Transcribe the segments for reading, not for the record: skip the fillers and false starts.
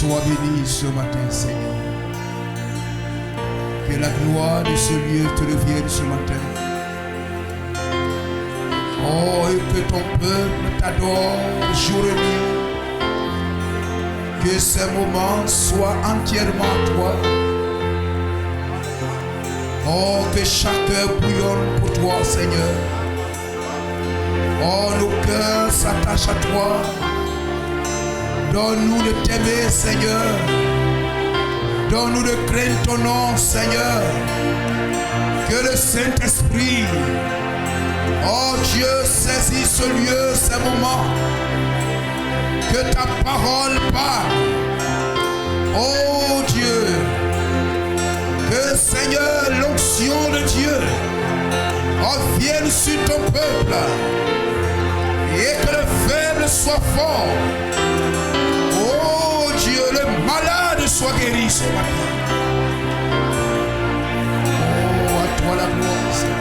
Sois béni ce matin, Seigneur. Que la gloire de ce lieu te revienne ce matin. Oh, et que ton peuple t'adore jour et nuit. Que ces moments soient entièrement à toi. Oh, que chaque cœur bouillonne pour toi, Seigneur. Oh, nos cœurs s'attachent à toi. Donne-nous de t'aimer, Seigneur. Donne-nous de craindre ton nom, Seigneur. Que le Saint-Esprit, oh Dieu, saisit ce lieu, ces moments. Que ta parole parle. Oh Dieu. Que Seigneur, l'onction de Dieu revienne sur ton peuple. Et que le faible soit fort. Oh Dieu, le malade soit guéri ce matin. Oh, à toi la gloire, Seigneur.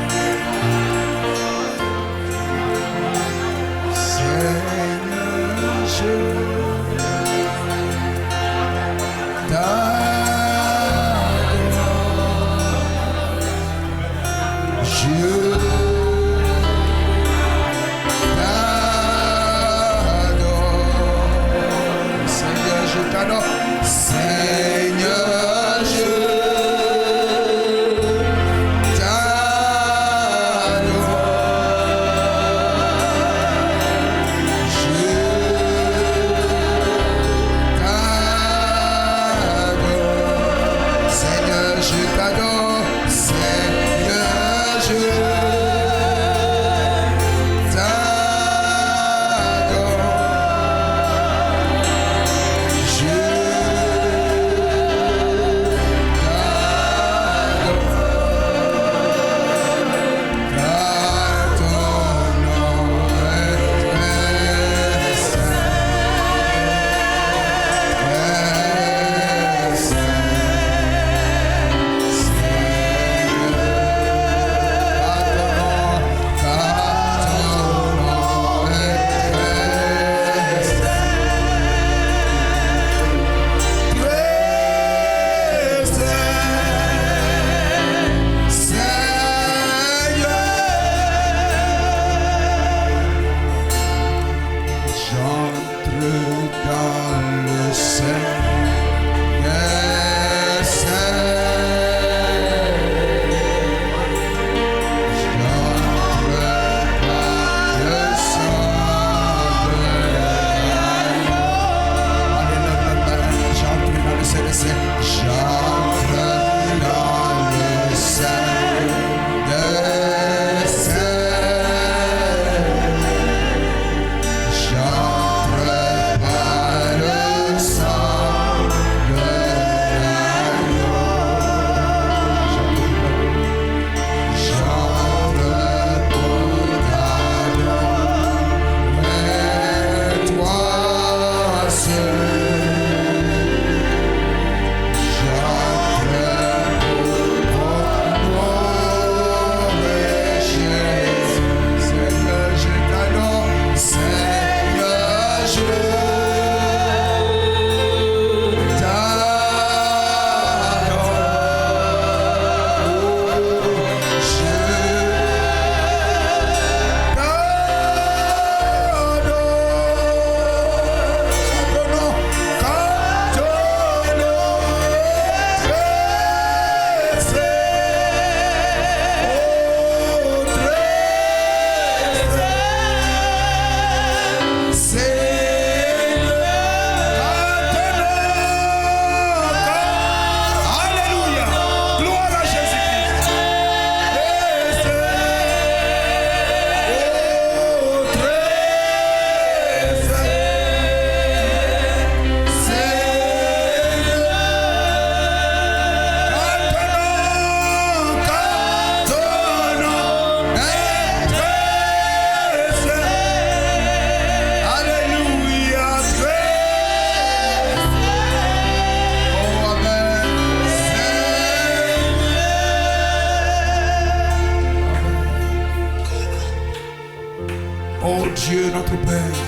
Dieu notre Père,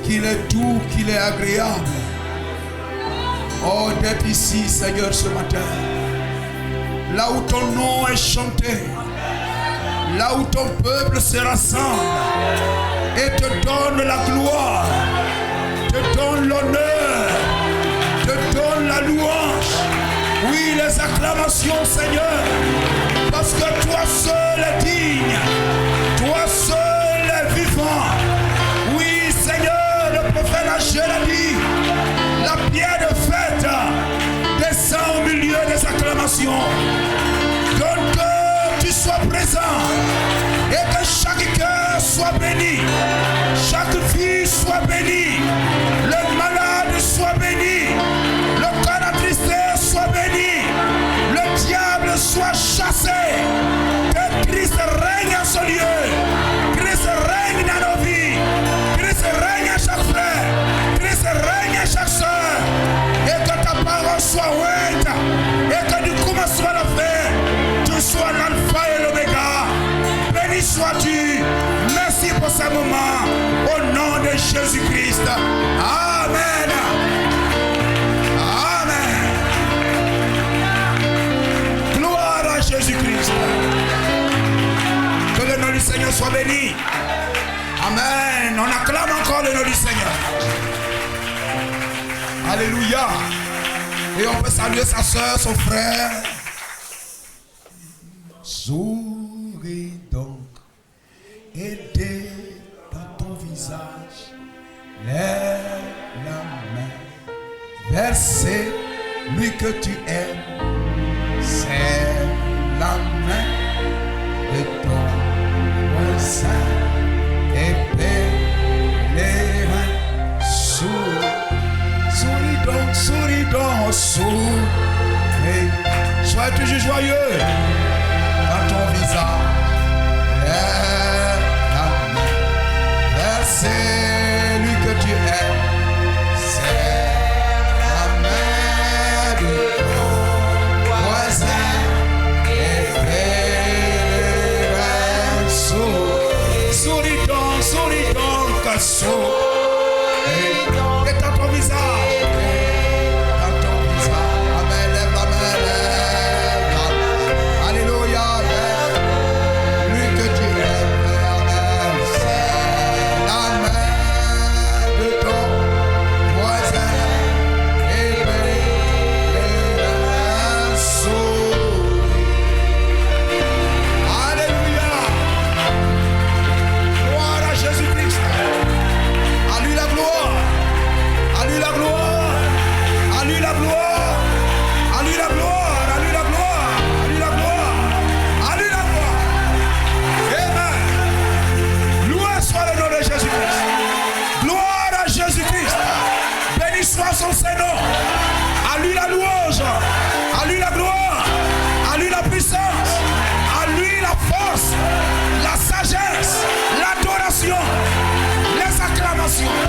qu'il est doux, qu'il est agréable Oh, d'être ici, Seigneur, ce matin. Là où ton nom est chanté. Là où ton peuple se rassemble. Et te donne la gloire. Te donne l'honneur. Te donne la louange. Oui, les acclamations, Seigneur. Parce que toi seul est digne. Toi seul est vivant. Oui, Seigneur, le prophète Agé l'a dit. La pierre de fête descend au milieu des acclamations. Que tu sois présent et que chaque cœur soit béni. Chaque vie soit bénie. Le malade soit béni. Le cœur attristé soit béni. Le diable soit chassé. Que Christ règne en ce lieu. Christ règne dans nos vies. Christ règne à chaque frère. Christ règne à chaque soeur. Et que ta parole soit ointe. Et que du commencement à la fin, tu sois l'alpha et l'oméga. Béni sois-tu. Merci pour ce moment. Au nom de Jésus-Christ. Amen. Amen. Gloire à Jésus-Christ. Que le nom du Seigneur soit béni. Amen. On acclame encore le nom du Seigneur. Alléluia. Et on peut saluer sa soeur, son frère. Souris donc. Aidez dans ton visage. Lève la main vers celui que tu aimes. C'est la main de ton voisin. Et paie les mains. Souris donc, souris. Sois toujours joyeux dans ton visage. Lève la main vers celui que tu aimes. Serre la main de ton voisin et fais-le sourire. Souris donc, et dans ton visage. Dans ton visage. Amen, lève la main, lève la main. Alléluia, lève. Lui que tu aimes, Amen. C'est la main de ton voisin. Et fais-le sourire. Alléluia. Gloire à Jésus-Christ. À lui la gloire. À lui la gloire. À lui la gloire. À lui la gloire. À lui la gloire. À lui la gloire. À lui la gloire. Amen. Loué soit le nom de Jésus-Christ. Gloire à Jésus-Christ. Béni soit son Seigneur. À lui la louange. À lui la gloire. À lui la puissance. À lui la force. La sagesse. L'adoration. Les acclamations.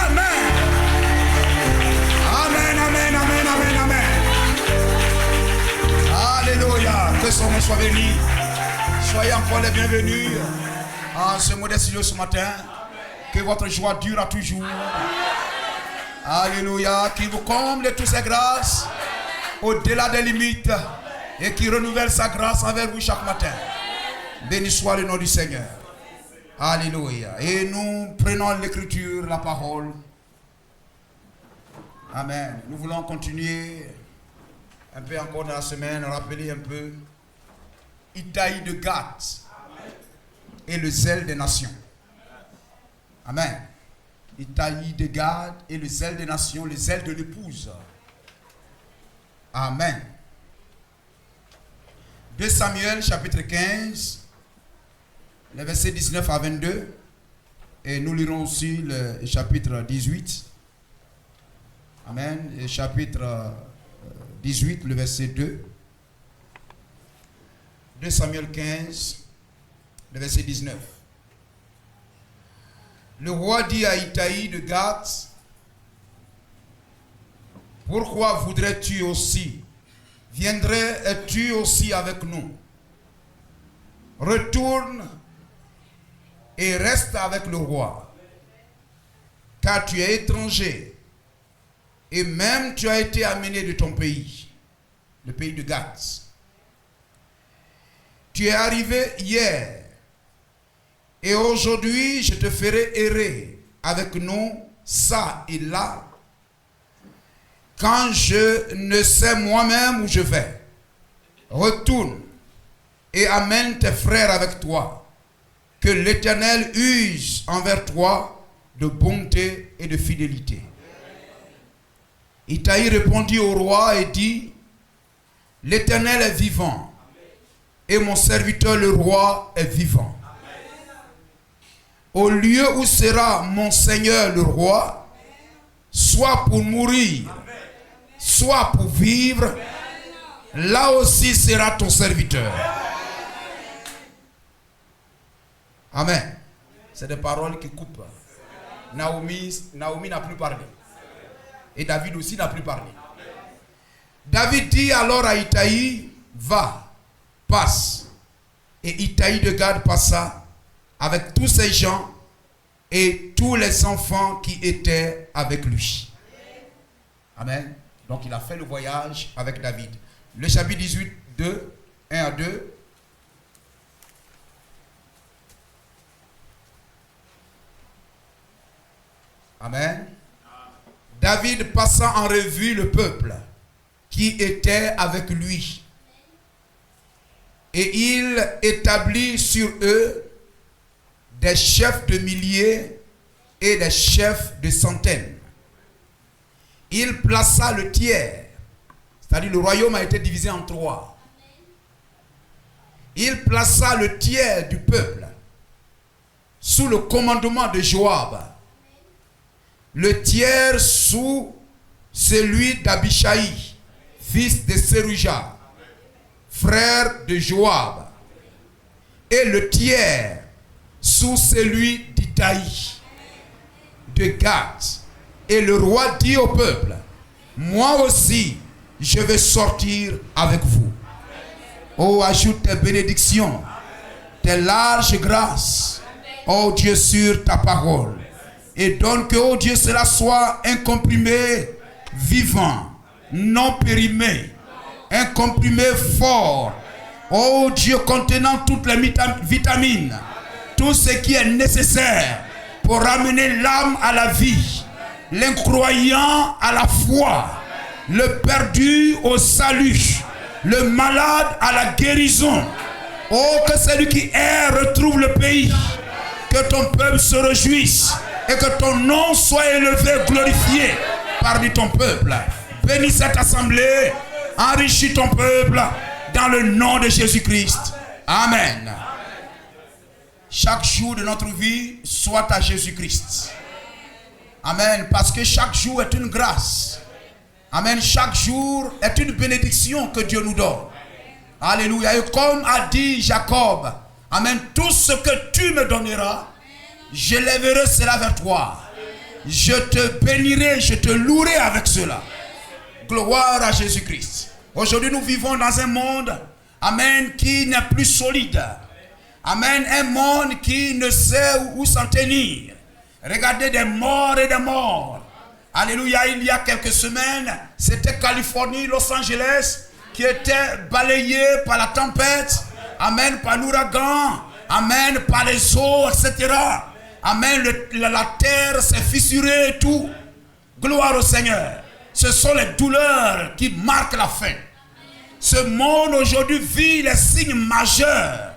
Amen. Amen, amen, amen, amen, amen. Alléluia. Que son nom soit béni. Soyez encore les bienvenus en ce modeste lieu ce matin. Que votre joie dure à toujours. Alléluia. Qu'il vous comble de toutes ses grâces au-delà des limites et qui renouvelle sa grâce envers vous chaque matin. Béni soit le nom du Seigneur. Alléluia. Et nous prenons l'écriture, la parole. Amen. Nous voulons continuer un peu encore dans la semaine, rappeler un peu Itaï de Gath et le zèle des nations. Amen. Itaï de Gath et le zèle des nations, le zèle de l'épouse. Amen. 2 Samuel chapitre 15, les versets 19 à 22. Et nous lirons aussi le chapitre 18. Amen. Le chapitre 18, le verset 2. 2 Samuel 15, le verset 19. Le roi dit à Itaï de Gath: pourquoi voudrais-tu aussi? Viendrais-tu aussi avec nous? Retourne et reste avec le roi, car tu es étranger Et même tu as été amené de ton pays, le pays de Gath. Tu es arrivé hier. Et aujourd'hui, je te ferai errer avec nous, ça et là, quand je ne sais moi-même où je vais. Retourne et amène tes frères avec toi, que l'Éternel use envers toi de bonté et de fidélité. Itaï répondit au roi et dit, l'Éternel est vivant, et mon serviteur le roi est vivant. Au lieu où sera mon Seigneur le roi, soit pour mourir, soit pour vivre, là aussi sera ton serviteur. Amen. C'est des paroles qui coupent. Naomi n'a plus parlé. Et David aussi n'a plus parlé. David dit alors à Itaï, va, passe. Et Itaï de Gad passa avec tous ces gens et tous les enfants qui étaient avec lui. Amen. Donc il a fait le voyage avec David. Le chapitre 18, 2, 1 à 2. Amen. David passa en revue le peuple qui était avec lui. Et il établit sur eux des chefs de milliers et des chefs de centaines. Il plaça le tiers, c'est-à-dire le royaume a été divisé en trois. Il plaça le tiers du peuple sous le commandement de Joab, le tiers sous celui d'Abishai, fils de Seruja, frère de Joab, et le tiers sous celui d'Itaï, de Gath. Et le roi dit au peuple, moi aussi, je vais sortir avec vous. Oh, ajoute tes bénédictions, tes larges grâces, oh Dieu, sur ta parole. Et donne que, oh Dieu, cela soit un comprimé vivant, non périmé, un comprimé fort, oh Dieu, contenant toutes les vitamines, tout ce qui est nécessaire pour ramener l'âme à la vie, l'incroyant à la foi, le perdu au salut, le malade à la guérison. Oh, que celui qui erre retrouve le pays, que ton peuple se réjouisse et que ton nom soit élevé, glorifié parmi ton peuple. Bénis cette assemblée, enrichis ton peuple dans le nom de Jésus-Christ. Amen. Chaque jour de notre vie soit à Jésus-Christ. Amen. Parce que chaque jour est une grâce. Amen. Chaque jour est une bénédiction que Dieu nous donne. Alléluia. Et comme a dit Jacob, amen, tout ce que tu me donneras, je lèverai cela vers toi. Je te bénirai, je te louerai avec cela. Gloire à Jésus-Christ. Aujourd'hui, nous vivons dans un monde, amen, qui n'est plus solide. Amen, un monde qui ne sait où s'en tenir. Regardez des morts et des morts. Alléluia, il y a quelques semaines, c'était Californie, Los Angeles, qui était balayé par la tempête. Amen, par l'ouragan. Amen, par les eaux, etc. Amen, la terre s'est fissurée et tout. Gloire au Seigneur. Ce sont les douleurs qui marquent la fin. Ce monde aujourd'hui vit les signes majeurs.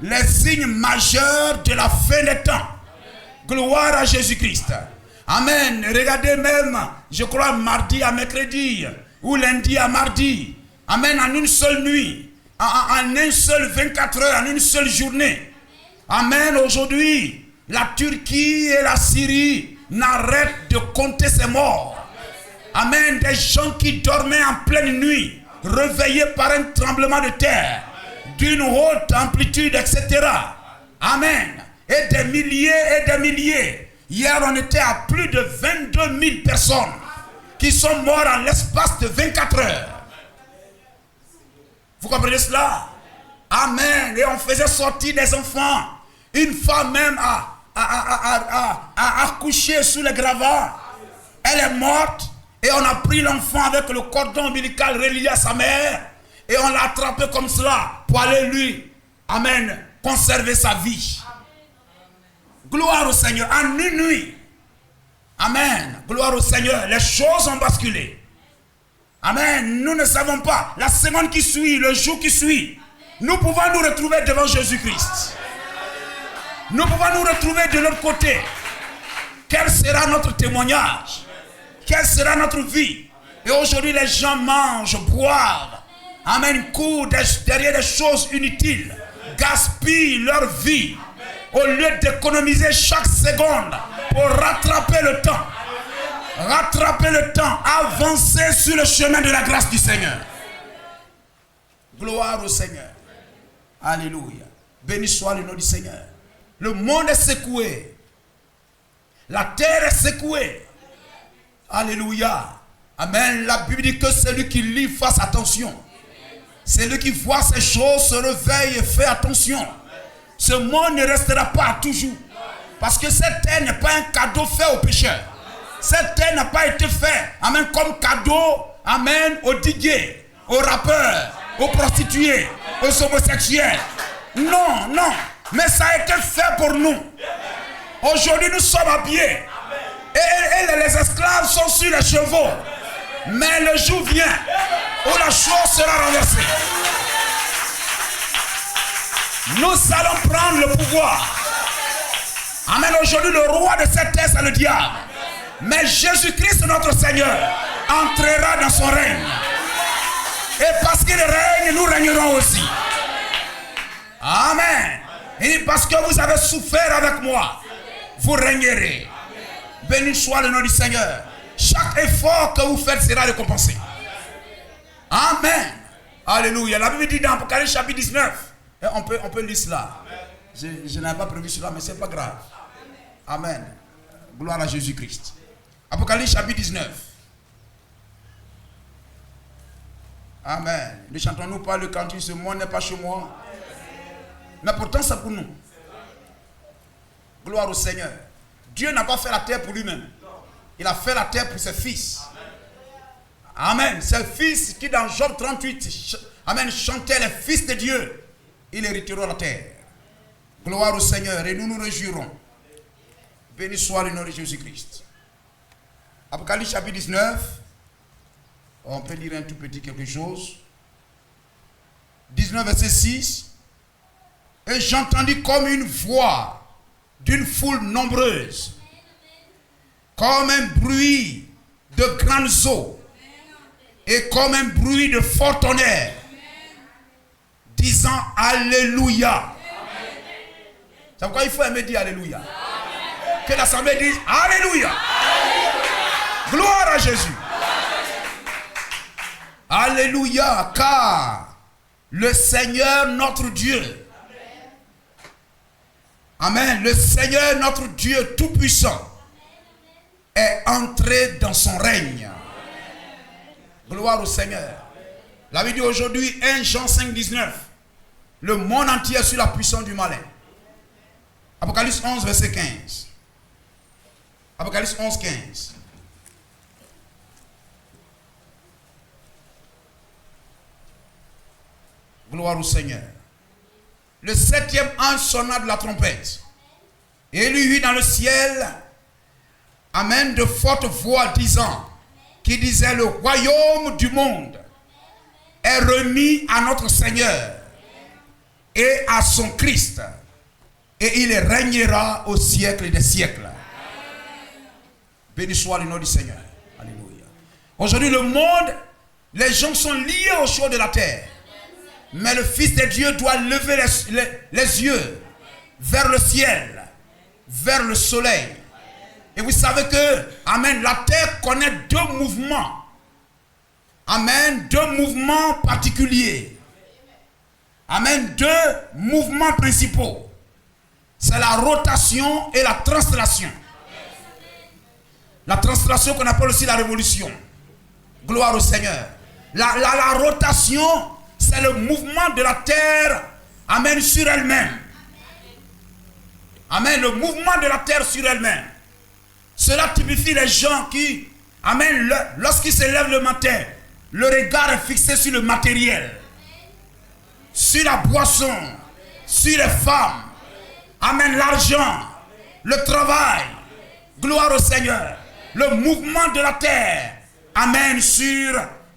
Les signes majeurs de la fin des temps. Gloire à Jésus-Christ. Amen. Regardez même, je crois, mardi à mercredi, ou lundi à mardi. Amen, en une seule nuit, en un seul 24 heures, en une seule journée. Amen, aujourd'hui, la Turquie et la Syrie n'arrêtent de compter ses morts. Amen, des gens qui dormaient en pleine nuit, réveillés par un tremblement de terre, d'une haute amplitude, etc. Amen. Et des milliers et des milliers. Hier, on était à plus de 22 000 personnes qui sont mortes en l'espace de 24 heures. Vous comprenez cela? Amen. Et on faisait sortir des enfants. Une femme même a accouché sous les gravats. Elle est morte. Et on a pris l'enfant avec le cordon ombilical relié à sa mère. Et on l'a attrapé comme cela pour aller lui, amen, conserver sa vie. Gloire au Seigneur. En une nuit. Amen. Gloire au Seigneur. Les choses ont basculé. Amen. Nous ne savons pas. La semaine qui suit, le jour qui suit, nous pouvons nous retrouver devant Jésus-Christ. Nous pouvons nous retrouver de l'autre côté. Quel sera notre témoignage? Quelle sera notre vie? Et aujourd'hui, les gens mangent, boivent. Amen. Courent derrière des choses inutiles. Gaspillent leur vie. Au lieu d'économiser chaque seconde pour rattraper le temps. Rattraper le temps. Avancer sur le chemin de la grâce du Seigneur. Gloire au Seigneur. Alléluia. Béni soit le nom du Seigneur. Le monde est secoué. La terre est secouée. Alléluia. Amen. La Bible dit que celui qui lit fasse attention. Celui qui voit ces choses se réveille et fait attention. Ce monde ne restera pas toujours. Parce que cette terre n'est pas un cadeau fait aux pécheurs. Cette terre n'a pas été faite, amen, comme cadeau, amen, aux digués, aux rappeurs, aux prostituées, aux homosexuels. Non, non. Mais ça a été fait pour nous. Aujourd'hui, nous sommes habillés. Et les esclaves sont sur les chevaux. Mais le jour vient où la chose sera renversée. Nous allons prendre le pouvoir. Amen. Aujourd'hui, le roi de cette terre, c'est le diable. Mais Jésus-Christ, notre Seigneur, entrera dans son règne. Et parce qu'il règne, nous régnerons aussi. Amen. Et parce que vous avez souffert avec moi, vous régnerez. Béni soit le nom du Seigneur. Chaque effort que vous faites sera récompensé. Amen. Alléluia. La Bible dit dans Apocalypse chapitre 19. Et on peut lire cela. Je n'avais pas prévu cela, mais ce n'est pas grave. Amen. Gloire à Jésus-Christ. Apocalypse chapitre 19. Amen. Ne chantons-nous pas le cantique, ce monde n'est pas chez moi. Mais pourtant c'est pour nous. Gloire au Seigneur. Dieu n'a pas fait la terre pour lui-même. Il a fait la terre pour ses fils. Amen. Ses fils qui dans Job 38, amen, chantaient les fils de Dieu. Ils hériteront la terre. Gloire au Seigneur. Et nous nous réjouirons. Béni soit le nom de Jésus-Christ. Apocalypse chapitre 19. On peut lire un tout petit quelque chose. 19 verset 6. Et j'entendis comme une voix d'une foule nombreuse, comme un bruit de grandes eaux, et comme un bruit de fort tonnerre, disant Alléluia. C'est pourquoi il faut aimer dire Alléluia. Que l'assemblée dise Alléluia. Gloire à Jésus. Alléluia, car le Seigneur notre Dieu, amen, le Seigneur notre Dieu tout-puissant est entré dans son règne. Gloire au Seigneur. La Bible dit aujourd'hui, 1 Jean 5, 19, le monde entier est sous la puissance du malin. Apocalypse 11, verset 15. Apocalypse 11, 15. Gloire au Seigneur. Le 7e ange sonna de la trompette. Et il y eut dans le ciel, amen, de fortes voix disant, qui disaient le royaume du monde est remis à notre Seigneur et à son Christ. Et il régnera au siècle des siècles. Béni soit le nom du Seigneur. Alléluia. Aujourd'hui le monde, les gens sont liés aux choses de la terre. Mais le Fils de Dieu doit lever les yeux vers le ciel, vers le soleil. Et vous savez que, amen, la terre connaît deux mouvements. Amen, deux mouvements particuliers. Amen, deux mouvements principaux. C'est la rotation et la translation. La translation qu'on appelle aussi la révolution. Gloire au Seigneur. La rotation, c'est le mouvement de la terre, amen, sur elle-même. Amen, le mouvement de la terre sur elle-même. Cela typifie les gens qui, Amen. Lorsqu'il se lève le matin, le regard est fixé sur le matériel, sur la boisson, sur les femmes. Amen. L'argent, le travail. Gloire au Seigneur. Le mouvement de la terre. Amen.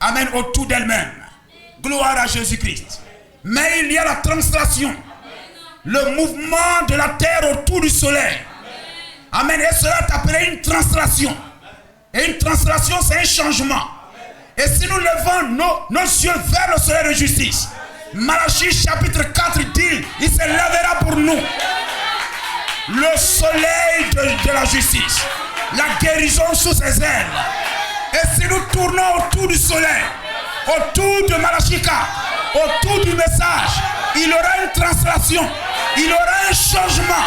Amen. Autour d'elle-même. Gloire à Jésus-Christ. Mais il y a la translation. Le mouvement de la terre autour du soleil. Amen. Et cela est appelé une translation. Et une translation, c'est un changement. Et si nous levons nos yeux vers le soleil de justice, Malachie chapitre 4 dit, il se lèvera pour nous. Le soleil de la justice. La guérison sous ses ailes. Et si nous tournons autour du soleil, autour de Malachie 4, autour du message, il y aura une translation, il y aura un changement.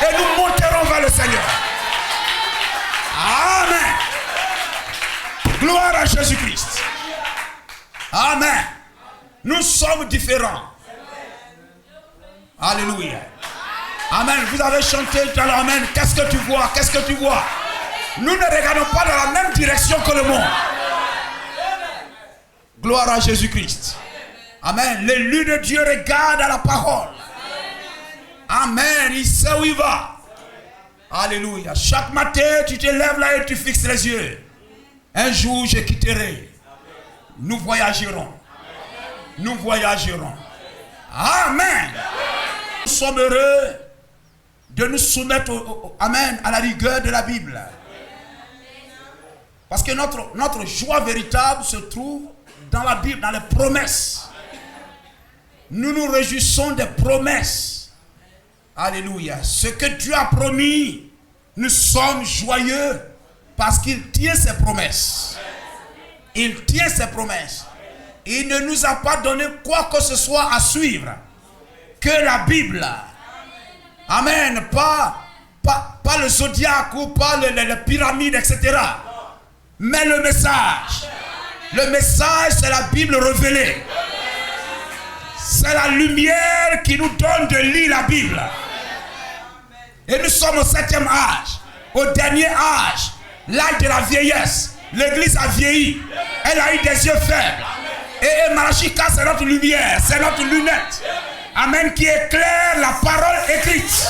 Et nous monterons vers le Seigneur. Amen. Gloire à Jésus-Christ. Amen. Nous sommes différents. Alléluia. Amen. Vous avez chanté tout à l'heure. Amen. Qu'est-ce que tu vois? Qu'est-ce que tu vois? Nous ne regardons pas dans la même direction que le monde. Gloire à Jésus-Christ. Amen. L'élu de Dieu regarde à la parole. Amen. Il sait où il va. Alléluia. Chaque matin, tu te lèves là et tu fixes les yeux. Un jour, je quitterai. Nous voyagerons. Nous voyagerons. Amen. Nous sommes heureux de nous soumettre amen, à la rigueur de la Bible. Parce que notre joie véritable se trouve dans la Bible, dans les promesses. Nous nous réjouissons des promesses. Alléluia. Ce que Dieu a promis, nous sommes joyeux parce qu'il tient ses promesses. Il tient ses promesses. Il ne nous a pas donné quoi que ce soit à suivre que la Bible. Amen. Pas le zodiaque ou pas les pyramides, etc. Mais le message. Le message, c'est la Bible révélée. C'est la lumière qui nous donne de lire la Bible. Et nous sommes au 7e âge. Au dernier âge. L'âge de la vieillesse. L'église a vieilli. Elle a eu des yeux faibles. Et Malachie 4, c'est notre lumière. C'est notre lunette. Amen. Qui éclaire la parole écrite.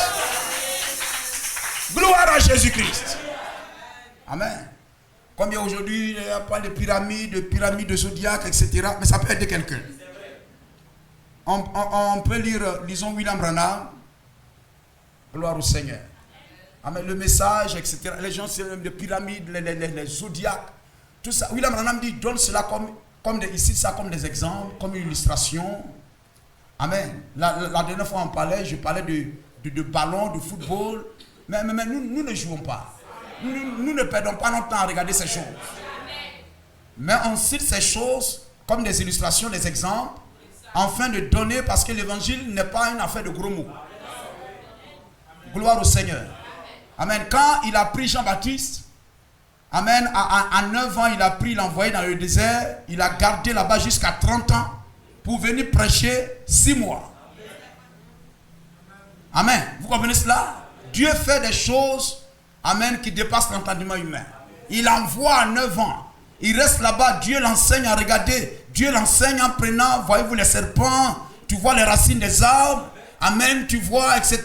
Gloire à Jésus-Christ. Amen. Combien aujourd'hui, il n'y a pas de pyramides de zodiaque, etc. Mais ça peut aider quelqu'un. On peut lire, lisons William Branham. Gloire au Seigneur. Amen. Le message, etc. Les gens, c'est les pyramides, les zodiaques. Tout ça. William Branham dit, donne cela ici, ça comme des exemples, comme une illustration. Amen. La dernière fois, je parlais de ballon, de football. Mais nous ne jouons pas. Nous ne perdons pas notre temps à regarder ces choses. Mais on cite ces choses comme des illustrations, des exemples, afin de donner, parce que l'évangile n'est pas une affaire de gros mots. Gloire au Seigneur. Amen. Quand il a pris Jean-Baptiste, amen, à 9 ans, il a pris, il l'a envoyé dans le désert, il a gardé là-bas jusqu'à 30 ans pour venir prêcher 6 mois. Amen. Vous comprenez cela? Dieu fait des choses, amen, qui dépassent l'entendement humain. Il envoie à 9 ans. Il reste là-bas, Dieu l'enseigne à regarder. Dieu l'enseigne en prenant, voyez-vous les serpents, tu vois les racines des arbres, amen, tu vois, etc.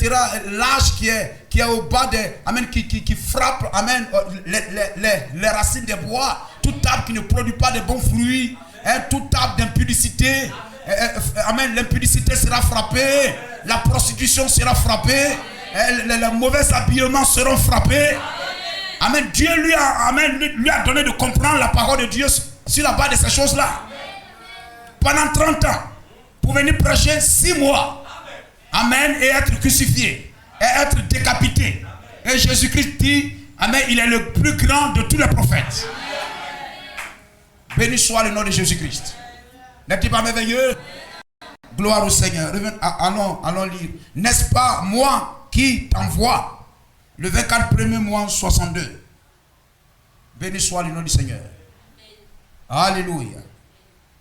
L'âge qui est au bas des, amen, qui frappe, amen, les racines des bois, tout arbre qui ne produit pas de bons fruits, hein, tout arbre d'impudicité, amen, l'impudicité sera frappée, la prostitution sera frappée, les mauvais habillements seront frappés. Amen. Dieu lui a donné de comprendre la parole de Dieu sur la base de ces choses-là. Pendant 30 ans, pour venir prêcher 6 mois. Amen. Et être crucifié. Et être décapité. Et Jésus-Christ dit, amen, il est le plus grand de tous les prophètes. Béni soit le nom de Jésus-Christ. N'est-il pas merveilleux? Gloire au Seigneur. Allons lire. N'est-ce pas moi qui t'envoie? Le 24 premier mois 62. Béni soit le nom du Seigneur. Alléluia.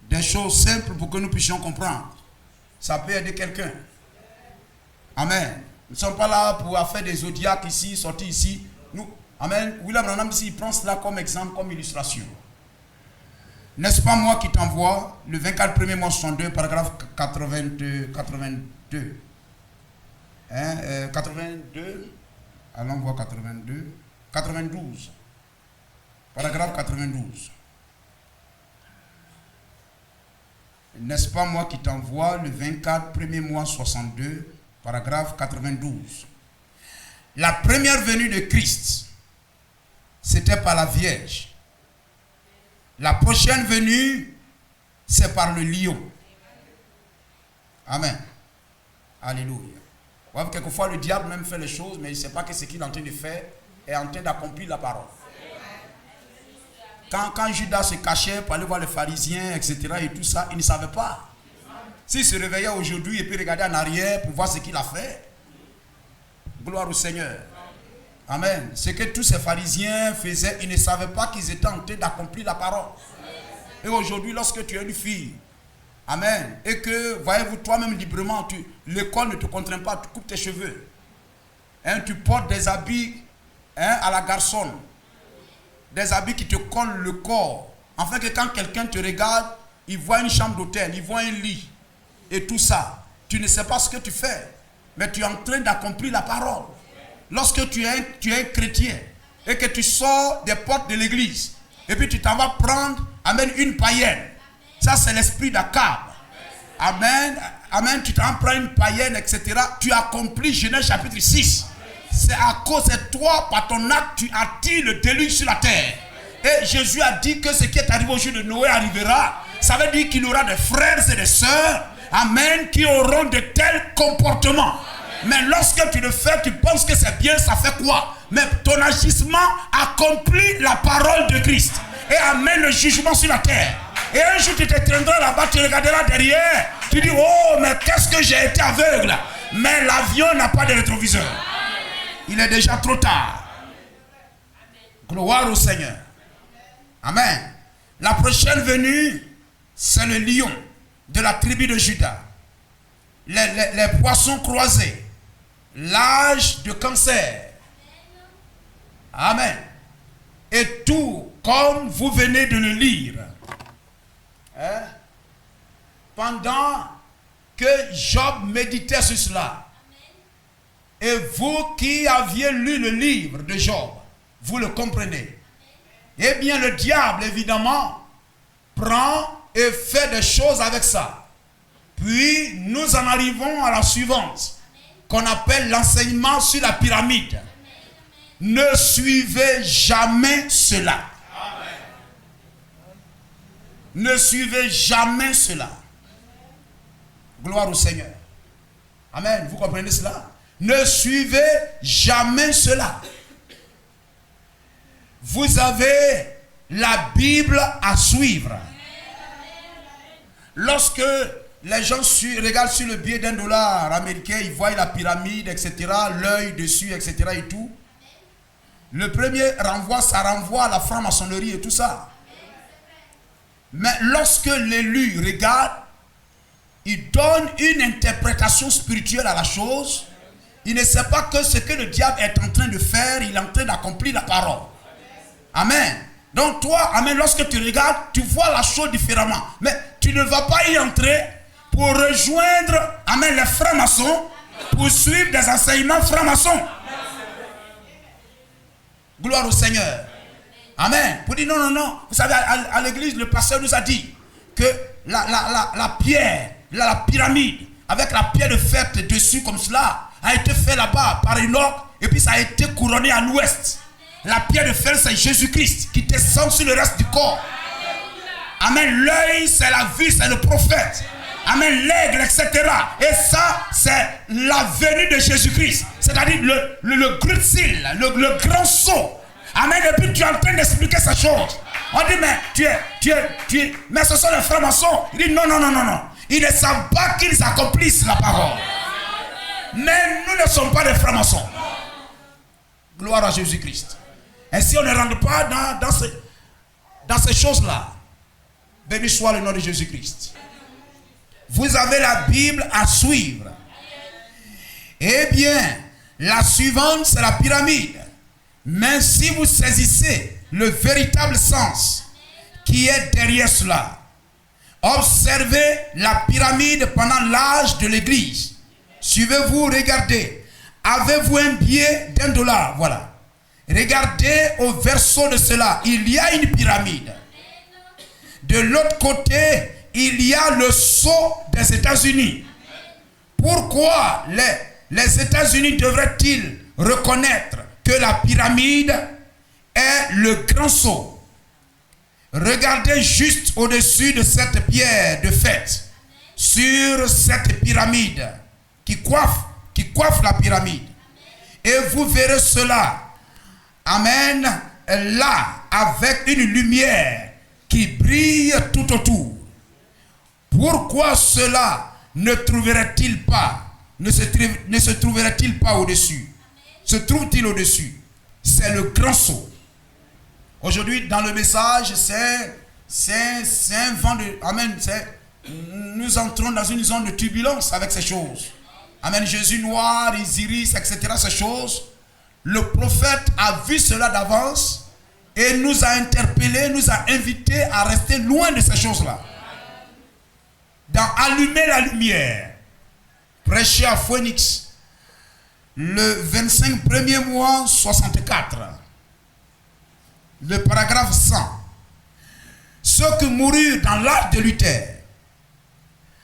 Des choses simples pour que nous puissions comprendre. Ça peut aider quelqu'un. Amen. Nous ne sommes pas là pour faire des zodiacs ici, sortir ici. Amen. William Branham ici, il prend cela comme exemple, comme illustration. N'est-ce pas moi qui t'envoie le 24 1er mois 62, paragraphe 82. 82. Allons voir 82. 92. Paragraphe 92. N'est-ce pas moi qui t'envoie le 24 1er mois 62, paragraphe 92. La première venue de Christ, c'était par la Vierge. La prochaine venue, c'est par le lion. Amen. Alléluia. Quelquefois, le diable même fait les choses, mais il ne sait pas que ce qu'il est en train de faire est en train d'accomplir la parole. Quand Judas se cachait pour aller voir les pharisiens, etc., et tout ça, il ne savait pas. S'il se réveillait aujourd'hui et puis regarder en arrière pour voir ce qu'il a fait, gloire au Seigneur. Amen. Ce que tous ces pharisiens faisaient, ils ne savaient pas qu'ils étaient en train d'accomplir la parole. Et aujourd'hui, lorsque tu es une fille, amen, et que, voyez-vous, toi-même librement, l'école ne te contraint pas, tu coupes tes cheveux, hein, tu portes des habits, hein, à la garçonne, des habits qui te collent le corps, afin que quand quelqu'un te regarde, il voit une chambre d'hôtel, il voit un lit, et tout ça. Tu ne sais pas ce que tu fais, mais tu es en train d'accomplir la parole. Lorsque tu es chrétien et que tu sors des portes de l'église et puis tu t'en vas prendre, amen, une païenne. Ça, c'est l'esprit d'Akab. Amen, amen, tu t'en prends une païenne, etc. Tu accomplis Genèse chapitre 6. C'est à cause de toi, par ton acte, tu attires le déluge sur la terre. Et Jésus a dit que ce qui est arrivé au jour de Noé arrivera. Ça veut dire qu'il y aura des frères et des sœurs, amen, qui auront de tels comportements. Mais lorsque tu le fais, tu penses que c'est bien, ça fait quoi? Mais ton agissement accomplit la parole de Christ et amène le jugement sur la terre. Et un jour tu te tiendras là-bas, tu regarderas derrière, tu dis, oh, mais qu'est-ce que j'ai été aveugle. Mais l'avion n'a pas de rétroviseur. Il est déjà trop tard. Gloire au Seigneur. Amen. La prochaine venue, c'est le lion de la tribu de Juda. Les poissons croisés. L'âge de cancer. Amen. Et tout, comme vous venez de le lire, hein, pendant que Job méditait sur cela, et vous qui aviez lu le livre de Job, vous le comprenez. Eh bien, le diable, évidemment, prend et fait des choses avec ça. Puis, nous en arrivons à la suivante, qu'on appelle l'enseignement sur la pyramide. Ne suivez jamais cela. Ne suivez jamais cela. Gloire au Seigneur. Amen. Vous comprenez cela? Ne suivez jamais cela. Vous avez la Bible à suivre. Lorsque les gens regardent sur le billet d'$1 américain, ils voient la pyramide, etc., l'œil dessus, etc. et tout. Le premier renvoi, ça renvoie à la franc-maçonnerie et tout ça. Mais lorsque l'élu regarde, il donne une interprétation spirituelle à la chose. Il ne sait pas que ce que le diable est en train de faire, il est en train d'accomplir la parole. Amen. Donc toi, amen, lorsque tu regardes, tu vois la chose différemment. Mais tu ne vas pas y entrer pour rejoindre, amen, les francs-maçons, pour suivre des enseignements francs-maçons. Gloire au Seigneur. Amen. Pour dire non, non, non. Vous savez, à l'église, le pasteur nous a dit que la pierre, la pyramide, avec la pierre de fer dessus comme cela, a été fait là-bas par Enoch, et puis ça a été couronné à l'ouest. La pierre de fer, c'est Jésus-Christ qui descend sur le reste du corps. Amen. L'œil, c'est la vue, c'est le prophète. Amen. L'aigle, etc. Et ça, c'est la venue de Jésus-Christ. C'est-à-dire le grand cil, le grand saut. Amen. Et puis tu es en train d'expliquer cette chose. On dit, mais tu es, mais ce sont les francs-maçons. Il dit, non, non, non, non, non. Ils ne savent pas qu'ils accomplissent la parole. Mais nous ne sommes pas des francs-maçons. Gloire à Jésus-Christ. Et si on ne rentre pas dans ces choses-là, béni soit le nom de Jésus-Christ. Vous avez la Bible à suivre. Eh bien, la suivante, c'est la pyramide. Mais si vous saisissez le véritable sens qui est derrière cela, observez la pyramide pendant l'âge de l'église. Suivez-vous, regardez. Avez-vous un billet d'$1? Voilà. Regardez au verso de cela. Il y a une pyramide. De l'autre côté, il y a le sceau des États-Unis. Pourquoi les États-Unis devraient-ils reconnaître que la pyramide est le grand sceau? Regardez juste au-dessus de cette pierre de fête, sur cette pyramide qui coiffe la pyramide. Et vous verrez cela, amen, là, avec une lumière qui brille tout autour. Pourquoi cela ne se trouverait-il pas au-dessus? Se trouve-t-il au-dessus? C'est le grand sceau. Aujourd'hui, dans le message, c'est un vent de... Amen. Nous entrons dans une zone de turbulence avec ces choses. Amen. Jésus noir, Isiris, etc. Ces choses. Le prophète a vu cela d'avance et nous a interpellés, nous a invités à rester loin de ces choses-là. Dans Allumer la lumière, prêché à Phoenix, le 25 premier mois 64. Le paragraphe 100. Ceux qui moururent dans l'âge de Luther,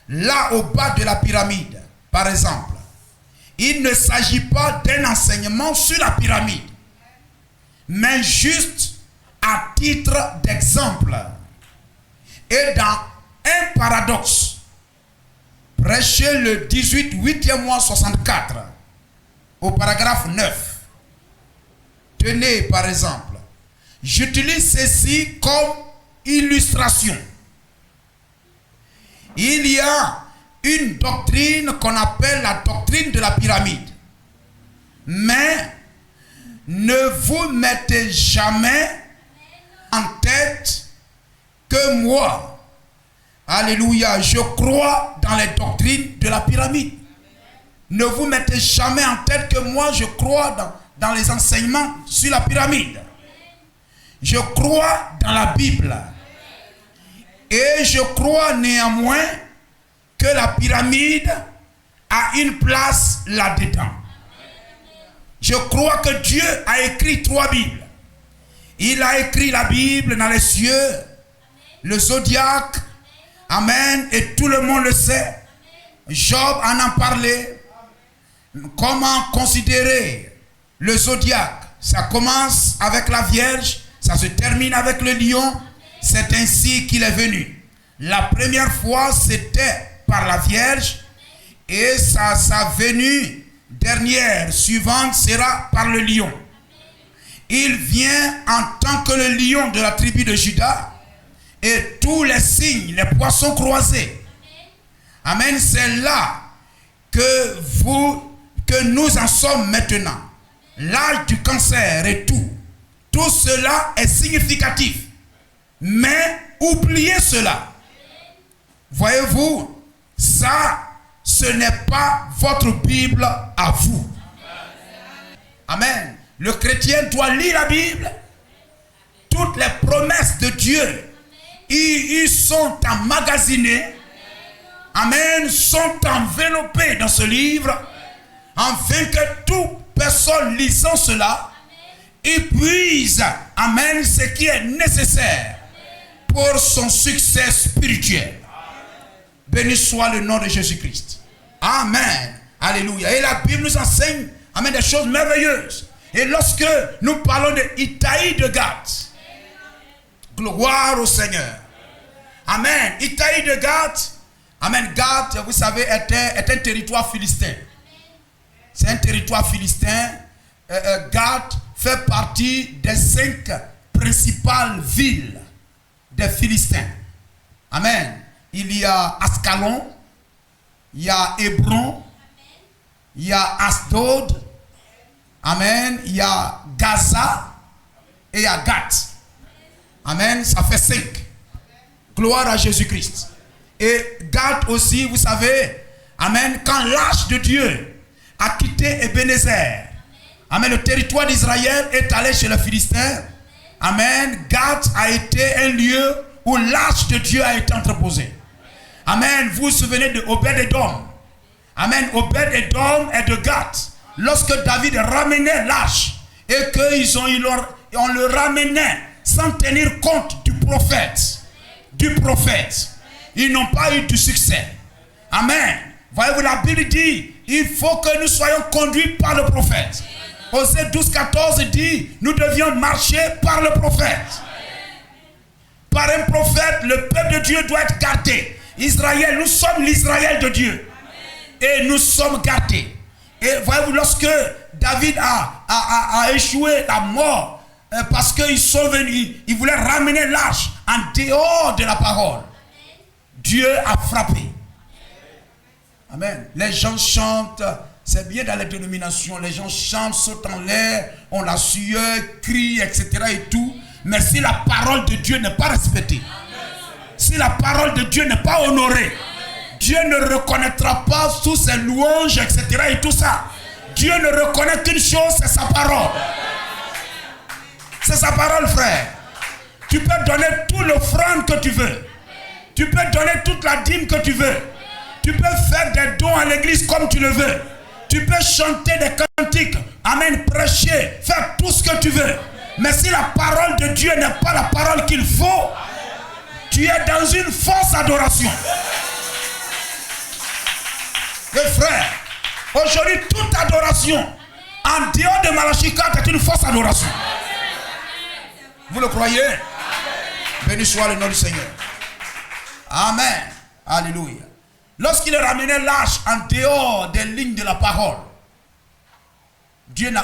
là au bas de la pyramide, par exemple, il ne s'agit pas d'un enseignement sur la pyramide, mais juste à titre d'exemple. Et dans un paradoxe, prêché le 8e mois 64, au paragraphe 9. Tenez par exemple. J'utilise ceci comme illustration. Il y a une doctrine qu'on appelle la doctrine de la pyramide. Mais ne vous mettez jamais en tête que moi, alléluia, je crois dans les doctrines de la pyramide. Ne vous mettez jamais en tête que moi, je crois dans les enseignements sur la pyramide. Je crois dans la Bible. Et je crois néanmoins que la pyramide a une place là-dedans. Je crois que Dieu a écrit 3 Bibles. Il a écrit la Bible dans les cieux, le zodiaque, amen, et tout le monde le sait. Job en a parlé. Comment considérer le zodiaque? Ça commence avec la Vierge. Ça se termine avec le lion. C'est ainsi qu'il est venu. La première fois, c'était par la Vierge. Et sa venue dernière, suivante, sera par le lion. Il vient en tant que le lion de la tribu de Juda. Et tous les signes, les poissons croisés. Amen. C'est là que nous en sommes maintenant. L'âge du cancer et tout. Tout cela est significatif. Mais oubliez cela. Voyez-vous, ça, ce n'est pas votre Bible à vous. Amen. Le chrétien doit lire la Bible. Toutes les promesses de Dieu, ils sont emmagasinés. Amen. Sont enveloppées dans ce livre. Afin que toute personne lisant cela, épuise, amen, ce qui est nécessaire pour son succès spirituel. Béni soit le nom de Jésus-Christ. Amen. Alléluia. Et la Bible nous enseigne, amen, des choses merveilleuses. Et lorsque nous parlons de Itaï de Gath, gloire au Seigneur. Amen. Itaï de Gath, amen, Gath, vous savez, est un territoire philistin. C'est un territoire philistin. Gath fait partie des 5 principales villes des Philistins. Amen. Il y a Ascalon, il y a Hébron, il y a Asdod, amen, il y a Gaza et il y a Gath. Amen, ça fait 5. Gloire à Jésus-Christ. Et Gath aussi, vous savez, amen, quand l'âge de Dieu a quitté Ebenezer, Amen. Le territoire d'Israël est allé chez les Philistins. Amen. Gath a été un lieu où l'arche de Dieu a été entreposée. Amen. Vous vous souvenez de Obed-Edom. Amen. Obed-Edom est de Gath. Lorsque David ramenait l'arche et qu'on le ramenait sans tenir compte du prophète, ils n'ont pas eu de succès. Amen. Voyez-vous, la Bible dit, il faut que nous soyons conduits par le prophète. Osée 12-14 dit, nous devions marcher par le prophète. Par un prophète, le peuple de Dieu doit être gardé. Israël, nous sommes l'Israël de Dieu. Et nous sommes gardés. Et voyez-vous, lorsque David a échoué la mort, parce qu'ils sont venus, ils voulaient ramener l'arche en dehors de la parole. Dieu a frappé. Amen. Les gens chantent, c'est bien dans les dénominations, les gens chantent, sautent en l'air, ont la sueur, crient, etc. et tout. Mais si la parole de Dieu n'est pas respectée, si la parole de Dieu n'est pas honorée, Dieu ne reconnaîtra pas tous ses louanges, etc. et tout ça. Dieu ne reconnaît qu'une chose, c'est sa parole. C'est sa parole, frère. Tu peux donner tout l'offrande que tu veux. Tu peux donner toute la dîme que tu veux. Tu peux faire des dons à l'église comme tu le veux. Tu peux chanter des cantiques. Amen, prêcher, faire tout ce que tu veux. Mais si la parole de Dieu n'est pas la parole qu'il faut, tu es dans une fausse adoration. Et frère, aujourd'hui, toute adoration en dehors de Malachie 4 est une fausse adoration. Vous le croyez? Béni soit le nom du Seigneur. Amen. Alléluia. Lorsqu'il ramenait l'arche en dehors des lignes de la parole,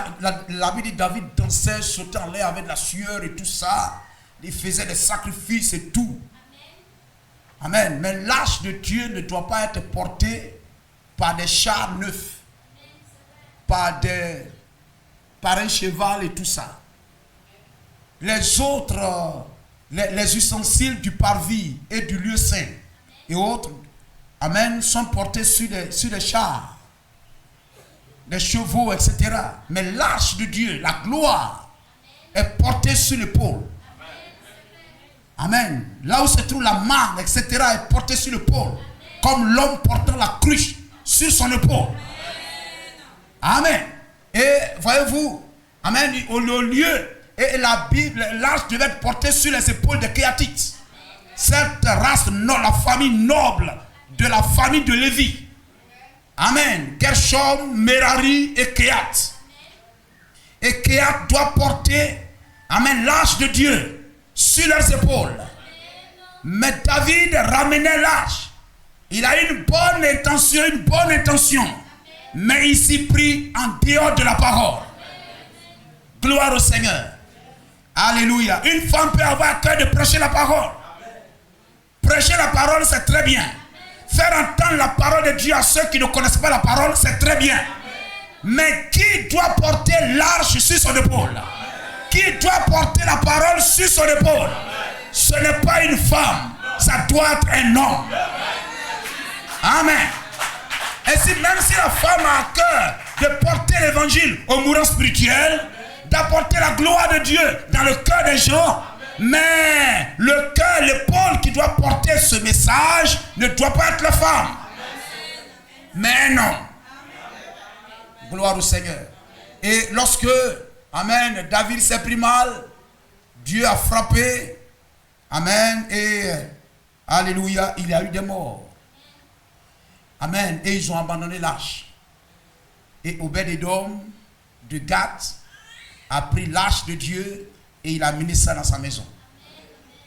la Bible dit David dansait, sautait en l'air avec la sueur et tout ça. Il faisait des sacrifices et tout. Amen. Mais l'arche de Dieu ne doit pas être portée par des chars neufs, par un cheval et tout ça. Les autres, les ustensiles du parvis et du lieu saint et autres, amen, sont portés sur des chars, des chevaux, etc. Mais l'arche de Dieu, la gloire, est portée sur l'épaule. Amen. Là où se trouve la manne, etc., est portée sur l'épaule. Comme l'homme portant la cruche sur son épaule. Amen. Et voyez-vous, amen, au lieu, et l'arche devait être portée sur les épaules des Kéatites. Cette race, la famille noble de la famille de Lévi. Amen. Gershom, Merari et Kéat. Et Kéat doit porter, amen, l'arche de Dieu sur leurs épaules. Mais David ramenait l'arche. Il a une bonne intention, mais il s'y prit en dehors de la parole. Gloire au Seigneur. Alléluia. Une femme peut avoir à cœur de prêcher la parole. Prêcher la parole, c'est très bien. Faire entendre la parole de Dieu à ceux qui ne connaissent pas la parole, c'est très bien. Mais qui doit porter l'arche sur son épaule? Qui doit porter la parole sur son épaule? Ce n'est pas une femme, ça doit être un homme. Amen. Et même si la femme a à cœur de porter l'évangile aux mourants spirituels, d'apporter la gloire de Dieu dans le cœur des gens, mais le cœur, l'épaule qui doit porter ce message ne doit pas être la femme. Mais non. Gloire au Seigneur. Et lorsque, amen, David s'est pris mal, Dieu a frappé, amen, et alléluia, il y a eu des morts. Amen. Et ils ont abandonné l'arche. Et Obed-Edom de Gath a pris l'arche de Dieu et il a mis ça dans sa maison.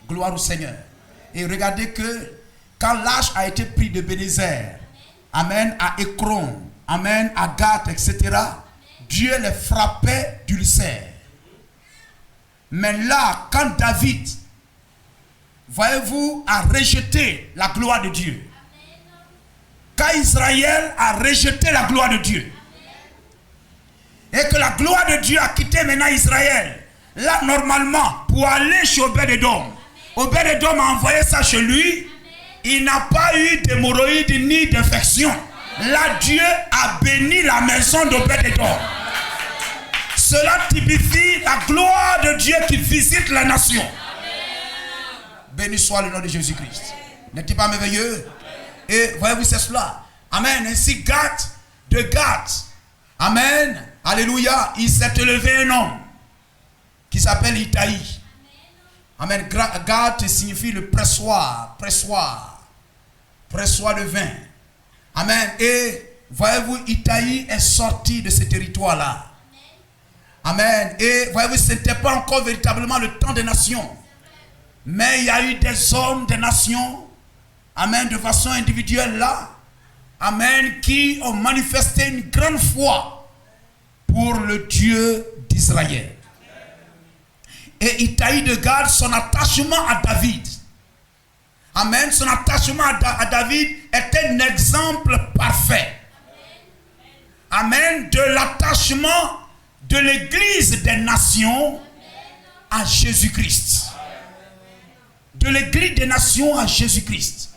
Gloire au Seigneur. Et regardez que quand l'arche a été prise de Bénézer, amen, à Écron, amen, à Gath, etc., Dieu les frappait d'ulcère. Mais là, quand David, voyez-vous, a rejeté la gloire de Dieu, quand Israël a rejeté la gloire de Dieu, et que la gloire de Dieu a quitté maintenant Israël, là normalement, pour aller chez Obed-Edom, Obed-Edom a envoyé ça chez lui, il n'a pas eu d'hémorroïdes ni d'infection. Là Dieu a béni la maison d'Obed-Edom. Cela typifie la gloire de Dieu qui visite la nation. Béni soit le nom de Jésus-Christ. N'est-il pas merveilleux? Et voyez-vous, c'est cela. Amen. Ainsi, de Gath. Amen. Alléluia. Il s'est élevé un homme qui s'appelle Itaï. Amen. Gath signifie le pressoir de vin. Amen. Et voyez-vous, Itaï est sorti de ce territoire-là. Amen. Et voyez-vous, ce n'était pas encore véritablement le temps des nations. Mais il y a eu des hommes des nations, amen, de façon individuelle là, amen, qui ont manifesté une grande foi pour le Dieu d'Israël. Et Itaï de Gath, son attachement à David, amen, son attachement à David est un exemple parfait, amen, de l'attachement de l'Église des nations à Jésus-Christ. De l'Église des nations à Jésus-Christ.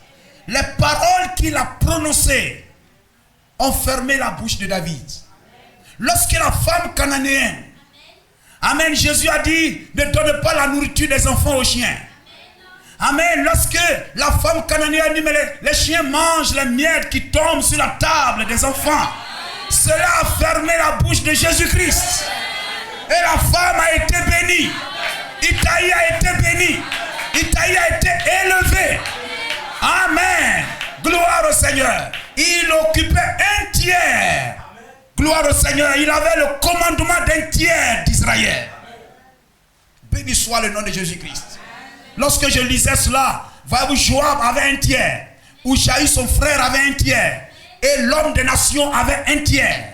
Les paroles qu'il a prononcées ont fermé la bouche de David. Lorsque la femme cananéenne, amen, Jésus a dit, ne donne pas la nourriture des enfants aux chiens. Amen, lorsque la femme cananéenne dit, mais les chiens mangent les miettes qui tombent sur la table des enfants. Cela a fermé la bouche de Jésus-Christ. Et la femme a été bénie. Itaï a été béni. Itaï a été élevé. Amen. Gloire au Seigneur. Il occupait un tiers. Gloire au Seigneur. Il avait le commandement d'un tiers d'Israël. Béni soit le nom de Jésus-Christ. Lorsque je lisais cela, voyez-vous, Joab avait un tiers. Ushaï, son frère, avait un tiers. Et l'homme des nations avait un tiers.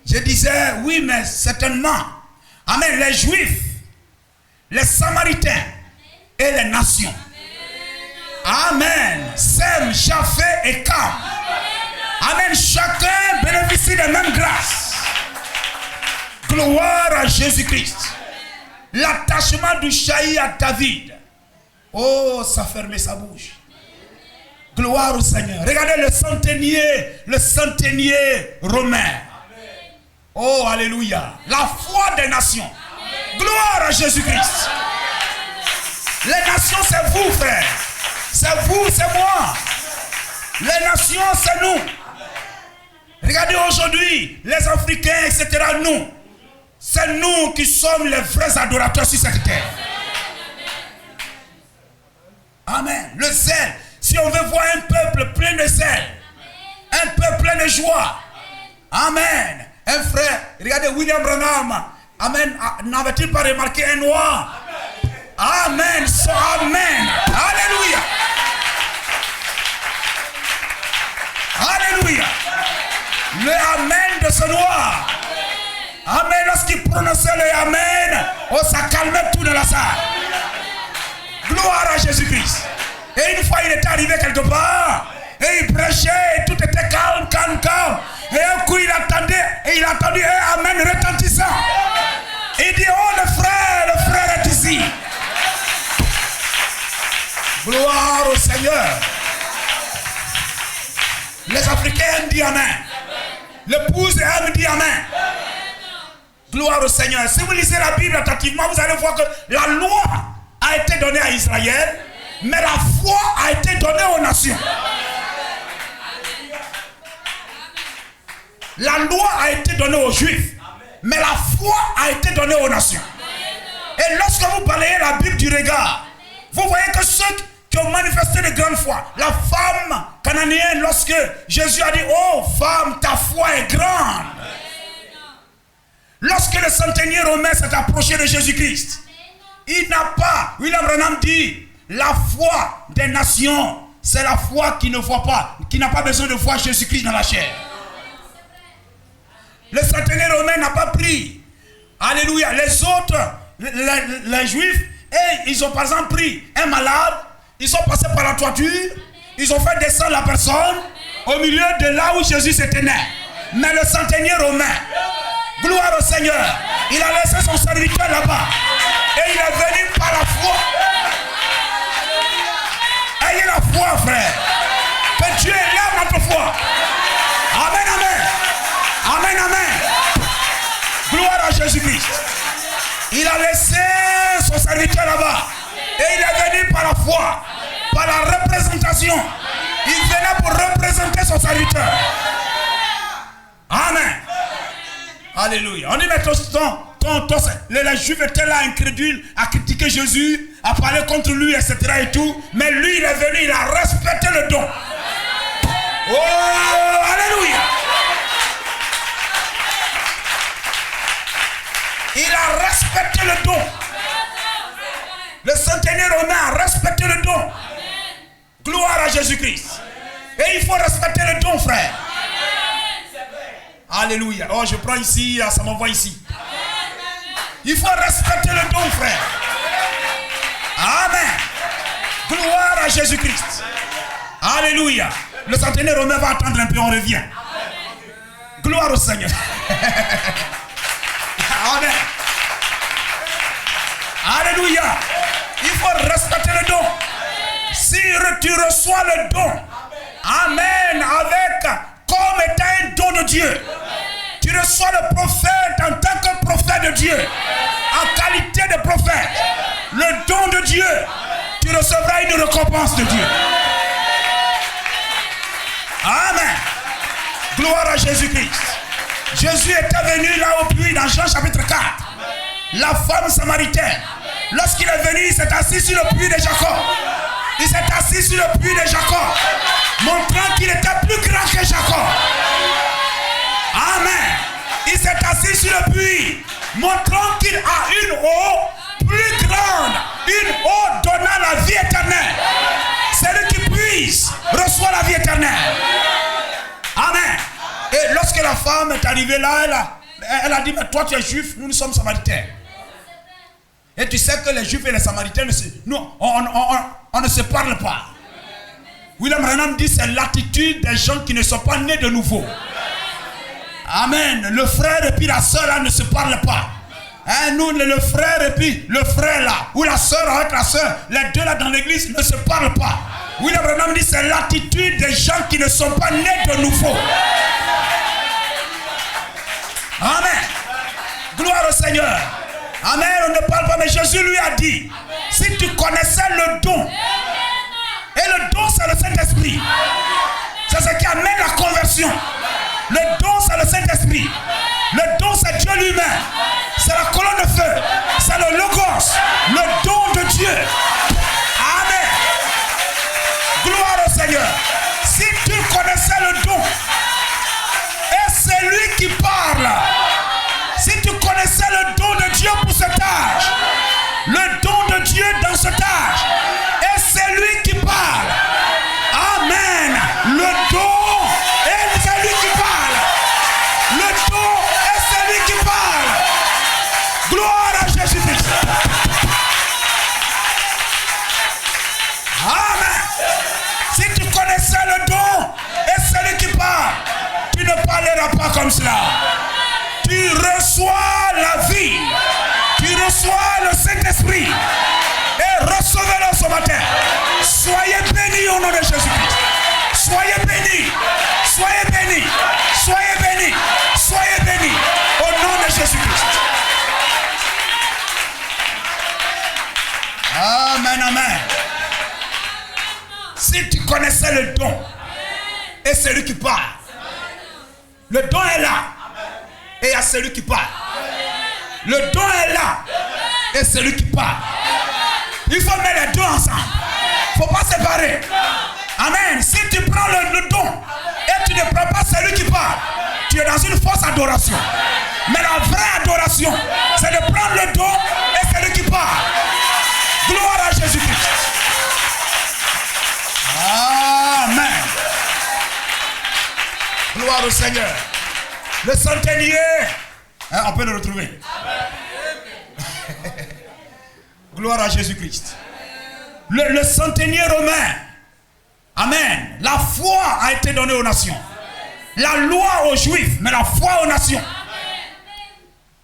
Je disais, oui, mais certainement. Amen. Les Juifs, les Samaritains, et les nations. Amen. Sem, Japheth et Cam. Amen. Chacun bénéficie des mêmes grâces. Gloire à Jésus-Christ. L'attachement d'Ushaï à David. Oh, ça fermait sa bouche. Gloire au Seigneur. Regardez le centenier romain. Oh, alléluia. La foi des nations. Gloire à Jésus-Christ. Les nations, c'est vous, frère. C'est vous, c'est moi. Les nations, c'est nous. Regardez aujourd'hui, les Africains, etc. Nous. C'est nous qui sommes les vrais adorateurs sur cette terre. Amen. Le zèle. Si on veut voir un peuple plein de zèle, un peuple plein de joie. Amen. Un frère, regardez William Branham. Amen. N'avait-il pas remarqué un noir? Amen. So, amen. Alléluia. Alléluia. Le amen de ce noir. Amen. Lorsqu'il prononçait le amen, oh, ça calmait tout dans la salle. Gloire à Jésus-Christ. Et une fois il était arrivé quelque part, et il prêchait, et tout était calme. Et un coup il attendait, et il a entendu un amen retentissant. Il dit, oh le frère est ici. Gloire au Seigneur. Les Africains disent amen. L'épouse aime dit amen. Gloire au Seigneur. Si vous lisez la Bible attentivement, vous allez voir que la loi a été donnée à Israël, mais la foi a été donnée aux nations. La loi a été donnée aux Juifs, mais la foi a été donnée aux nations. Et lorsque vous balayez la Bible du regard, vous voyez que ceux qui ont manifesté de grande foi, la femme cananéenne, lorsque Jésus a dit, oh femme, ta foi est grande. Lorsque le centenier romain s'est approché de Jésus-Christ, il n'a pas, William Branham dit, la foi des nations, c'est la foi qui ne voit pas, qui n'a pas besoin de voir Jésus-Christ dans la chair. Le centenier romain n'a pas pris, alléluia, les autres, les Juifs, et ils ont par exemple pris un malade, ils sont passés par la toiture, ils ont fait descendre la personne au milieu de là où Jésus s'était né. Mais le centenier romain, gloire au Seigneur, il a laissé son serviteur là-bas et il est venu par la foi. Ayez la foi, frère, que Dieu élève notre foi. Amen, amen. Amen, amen. Gloire à Jésus-Christ. Il a laissé son serviteur là-bas. Et il est venu par la foi, par la représentation. Il venait pour représenter son serviteur. Amen. Alléluia. On dit mais les Juifs étaient là incrédules à critiquer Jésus, à parler contre lui, etc. et tout. Mais lui, il est venu, il a respecté le don. Oh, alléluia. Il a respecté le don. Le centenier romain a respecté le don. Gloire à Jésus-Christ. Et il faut respecter le don, frère. Alléluia. Oh, je prends ici, ça m'envoie ici. Il faut respecter le don, frère. Amen. Gloire à Jésus-Christ. Alléluia. Le centenaire romain va attendre un peu, on revient. Gloire au Seigneur. Amen. Alléluia. Il faut respecter le don. Si tu reçois le don, amen, avec comme étant un don de Dieu, tu reçois le prophète en tant que prophète de Dieu, en qualité de prophète, le don de Dieu, tu recevras une récompense de Dieu. Amen. Gloire à Jésus-Christ. Jésus était venu là au puits dans Jean chapitre 4. La femme samaritaine, lorsqu'il est venu, il s'est assis sur le puits de Jacob. Il s'est assis sur le puits de Jacob, montrant qu'il était plus grand que Jacob. Amen. Il s'est assis sur le puits, montrant qu'il a une eau plus grande, une eau donnant la vie éternelle. Celui qui puise reçoit la vie éternelle. Amen. Et lorsque la femme est arrivée là, elle a dit, mais toi tu es juif, nous sommes samaritains. Et tu sais que les juifs et les samaritains, on ne se parle pas. William Branham dit, c'est l'attitude des gens qui ne sont pas nés de nouveau. Amen. Le frère et puis la soeur là ne se parlent pas. Hein, nous, le frère et puis le frère là, ou la soeur avec la soeur, les deux là dans l'église ne se parlent pas. William Branham dit, c'est l'attitude des gens qui ne sont pas nés de nouveau. Amen. Gloire au Seigneur. Amen. On ne parle pas, mais Jésus lui a dit, si tu connaissais le don, et le don c'est le Saint-Esprit, c'est ce qui amène la conversion. Le don c'est le Saint-Esprit. Le don c'est Dieu lui-même. C'est la colonne de feu. C'est le Logos. Le don de Dieu. Amen. Gloire au Seigneur. Si tu connaissais le don, et c'est lui qui parle. Si tu connaissais le don de Dieu pour cet âge, le don de Dieu dans cet âge, et c'est lui qui parle. Amen. Le don, et c'est lui qui parle. Le don, et c'est lui qui parle. Gloire à Jésus-Christ. Amen. Si tu connaissais le don, et c'est lui qui parle, tu ne parleras pas comme cela. Tu reçois la vie. Tu reçois le Saint-Esprit. Et recevez-le ce matin. Soyez bénis au nom de Jésus-Christ. Soyez bénis. Soyez bénis. Soyez bénis. Soyez bénis. Au nom de Jésus-Christ. Amen, amen. Si tu connaissais le don, et celui qui parle, le don est là. Et il y a celui qui parle. Le don est là. Et celui qui parle. Il faut mettre les deux ensemble. Il ne faut pas séparer. Amen. Si tu prends le don et tu ne prends pas celui qui parle, tu es dans une fausse adoration. Mais la vraie adoration, c'est de prendre le don et celui qui parle. Gloire à Jésus-Christ. Amen. Gloire au Seigneur. Le centenier, hein, on peut le retrouver. Gloire à Jésus-Christ. Le centenier romain. Amen. La foi a été donnée aux nations. La loi aux Juifs, mais la foi aux nations.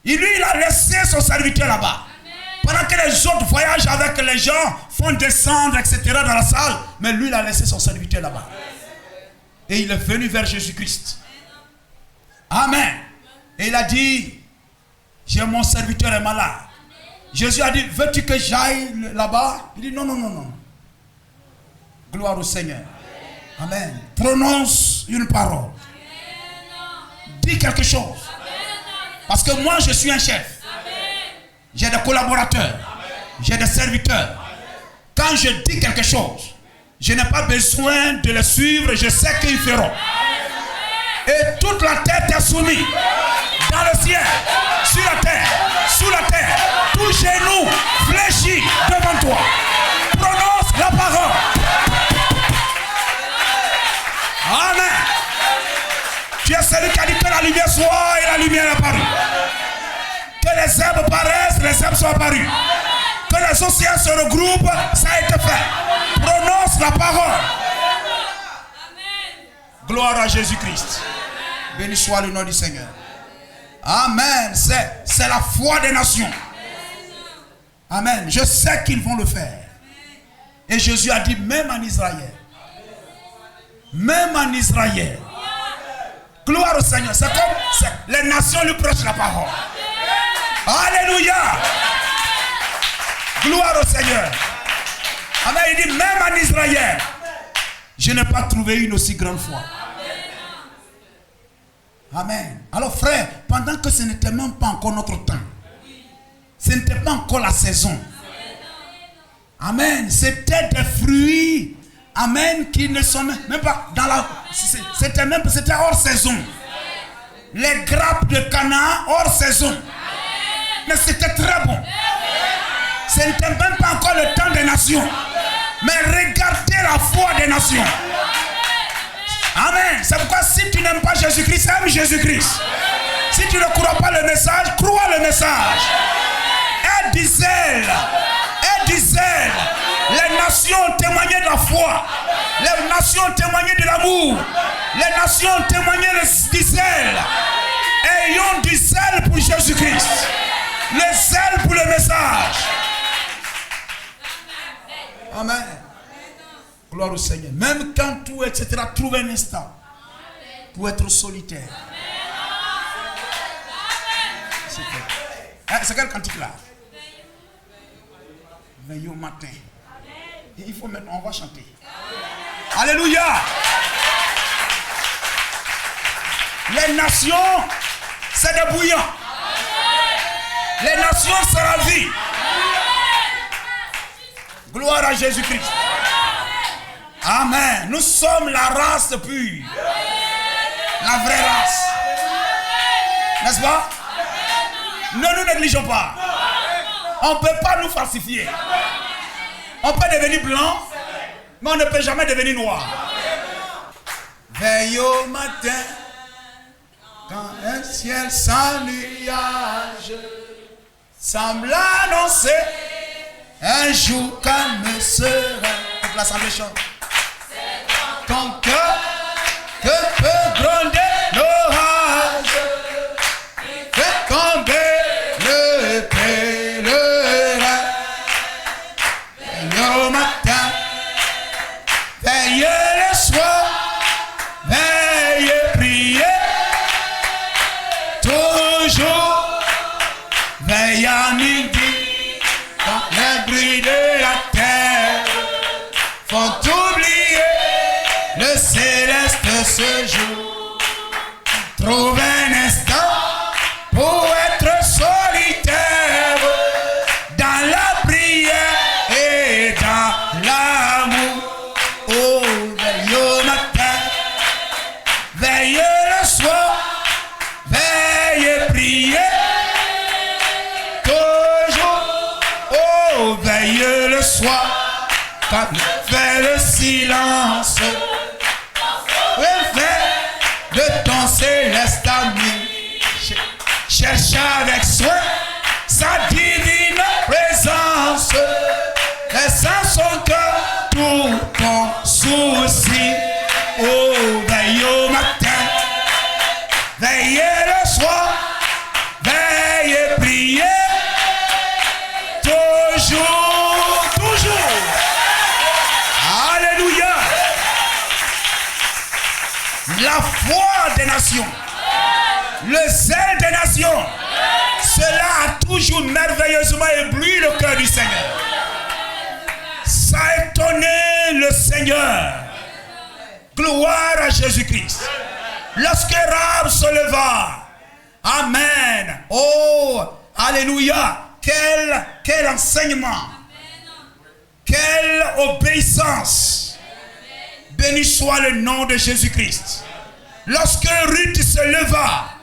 Et lui, il a laissé son serviteur là-bas. Pendant que les autres voyagent avec les gens, font descendre, etc. dans la salle. Mais lui, il a laissé son serviteur là-bas. Et il est venu vers Jésus-Christ. Amen. Et il a dit, j'ai mon serviteur est malade. Jésus a dit, veux-tu que j'aille là-bas? Il dit, non, non, non, non. Gloire au Seigneur. Amen. Prononce une parole. Dis quelque chose. Parce que moi, je suis un chef. J'ai des collaborateurs. J'ai des serviteurs. Quand je dis quelque chose, je n'ai pas besoin de les suivre. Je sais qu'ils feront. Et toute la terre est soumise. Dans le ciel, sur la terre, sous la terre. Tout genou fléchit devant toi. Prononce la parole. Amen. Tu es celui qui a dit que la lumière soit et la lumière est apparue. Que les herbes paraissent, les herbes sont apparues. Que les océans se regroupent, ça a été fait. Prononce la parole. Gloire à Jésus-Christ. Béni soit le nom du Seigneur. Amen. C'est la foi des nations. Amen. Je sais qu'ils vont le faire. Et Jésus a dit, même en Israël. Même en Israël. Gloire au Seigneur. C'est comme les nations lui prêchent la parole. Alléluia. Gloire au Seigneur. Amen. Il dit, même en Israël, je n'ai pas trouvé une aussi grande foi. Amen. Alors frère, pendant que ce n'était même pas encore notre temps, ce n'était pas encore la saison. Amen. C'était des fruits. Amen. Qui ne sont même pas dans la... C'était hors saison. Les grappes de Canaan hors saison. Mais c'était très bon. Ce n'était même pas encore le temps des nations. Mais regardez la foi des nations. Amen. C'est pourquoi si tu n'aimes pas Jésus-Christ, aime Jésus-Christ. Si tu ne crois pas le message, crois le message. Aie du zèle. Aie du zèle. Les nations ont témoigné de la foi. Les nations ont témoigné de l'amour. Les nations ont témoigné du zèle. Ayons du zèle pour Jésus-Christ. Le zèle pour le message. Amen. Gloire au Seigneur. Même quand tout, etc., trouve un instant pour être solitaire. C'est quel cantique là? Veillez au matin. Et il faut maintenant, on va chanter. Alléluia. Les nations, c'est des bouillants. Les nations, c'est la vie. Gloire à Jésus-Christ. Amen. Nous sommes la race pure. La vraie race. N'est-ce pas? Ne nous négligeons pas. On ne peut pas nous falsifier. On peut devenir blanc, mais on ne peut jamais devenir noir. Veille au matin, quand un ciel sans nuage semble annoncer un jour calme serein. Toute l'assemblée chante. Ton cœur que peut gronder l'orage, fait tomber le pèlerin. Veille au matin, veille le soir, veille prier, toujours veille à midi, quand les bruits de la terre font oublier le céleste ce jour. Trouve un instant pour être solitaire dans la prière et dans l'amour. Oh, veille au matin, veille le soir, veille prier, toujours. Oh, veille le soir, quand fait le silence, fait de ton céleste ami. Cherche avec soin sa divine présence. Laisse son cœur tout ton souci. Oh, veille au matin, veille le soir, veille prier, toujours, toujours. Alléluia. La foi des nations, le zèle des nations se Cela a toujours merveilleusement ébloui le cœur du Seigneur. Ça a étonné le Seigneur. Gloire à Jésus-Christ. Lorsque Rahab se leva, amen. Oh, alléluia. Quel enseignement. Quelle obéissance. Béni soit le nom de Jésus-Christ. Lorsque Ruth se leva,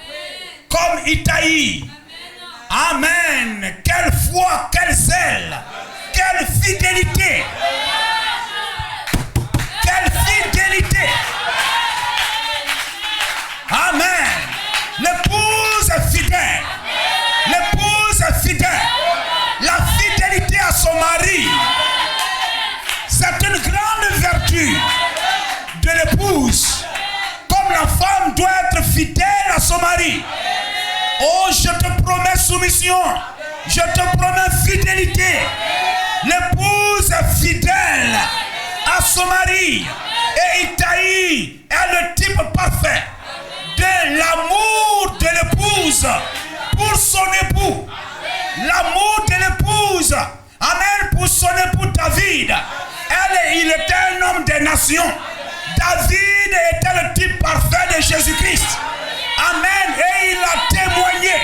comme Itaï, amen. Quelle foi, quel zèle, quelle fidélité. Quelle fidélité. Amen. L'épouse fidèle. L'épouse fidèle. La fidélité à son mari. C'est une grande vertu de l'épouse. Comme la femme doit être fidèle à son mari. Oh, je te promets soumission. Je te promets fidélité. L'épouse fidèle à son mari. Et Itaï est le type parfait de l'amour de l'épouse pour son époux. L'amour de l'épouse, amen, pour son époux David. Il était un homme des nations. David était le type parfait de Jésus-Christ. Amen. Et il a témoigné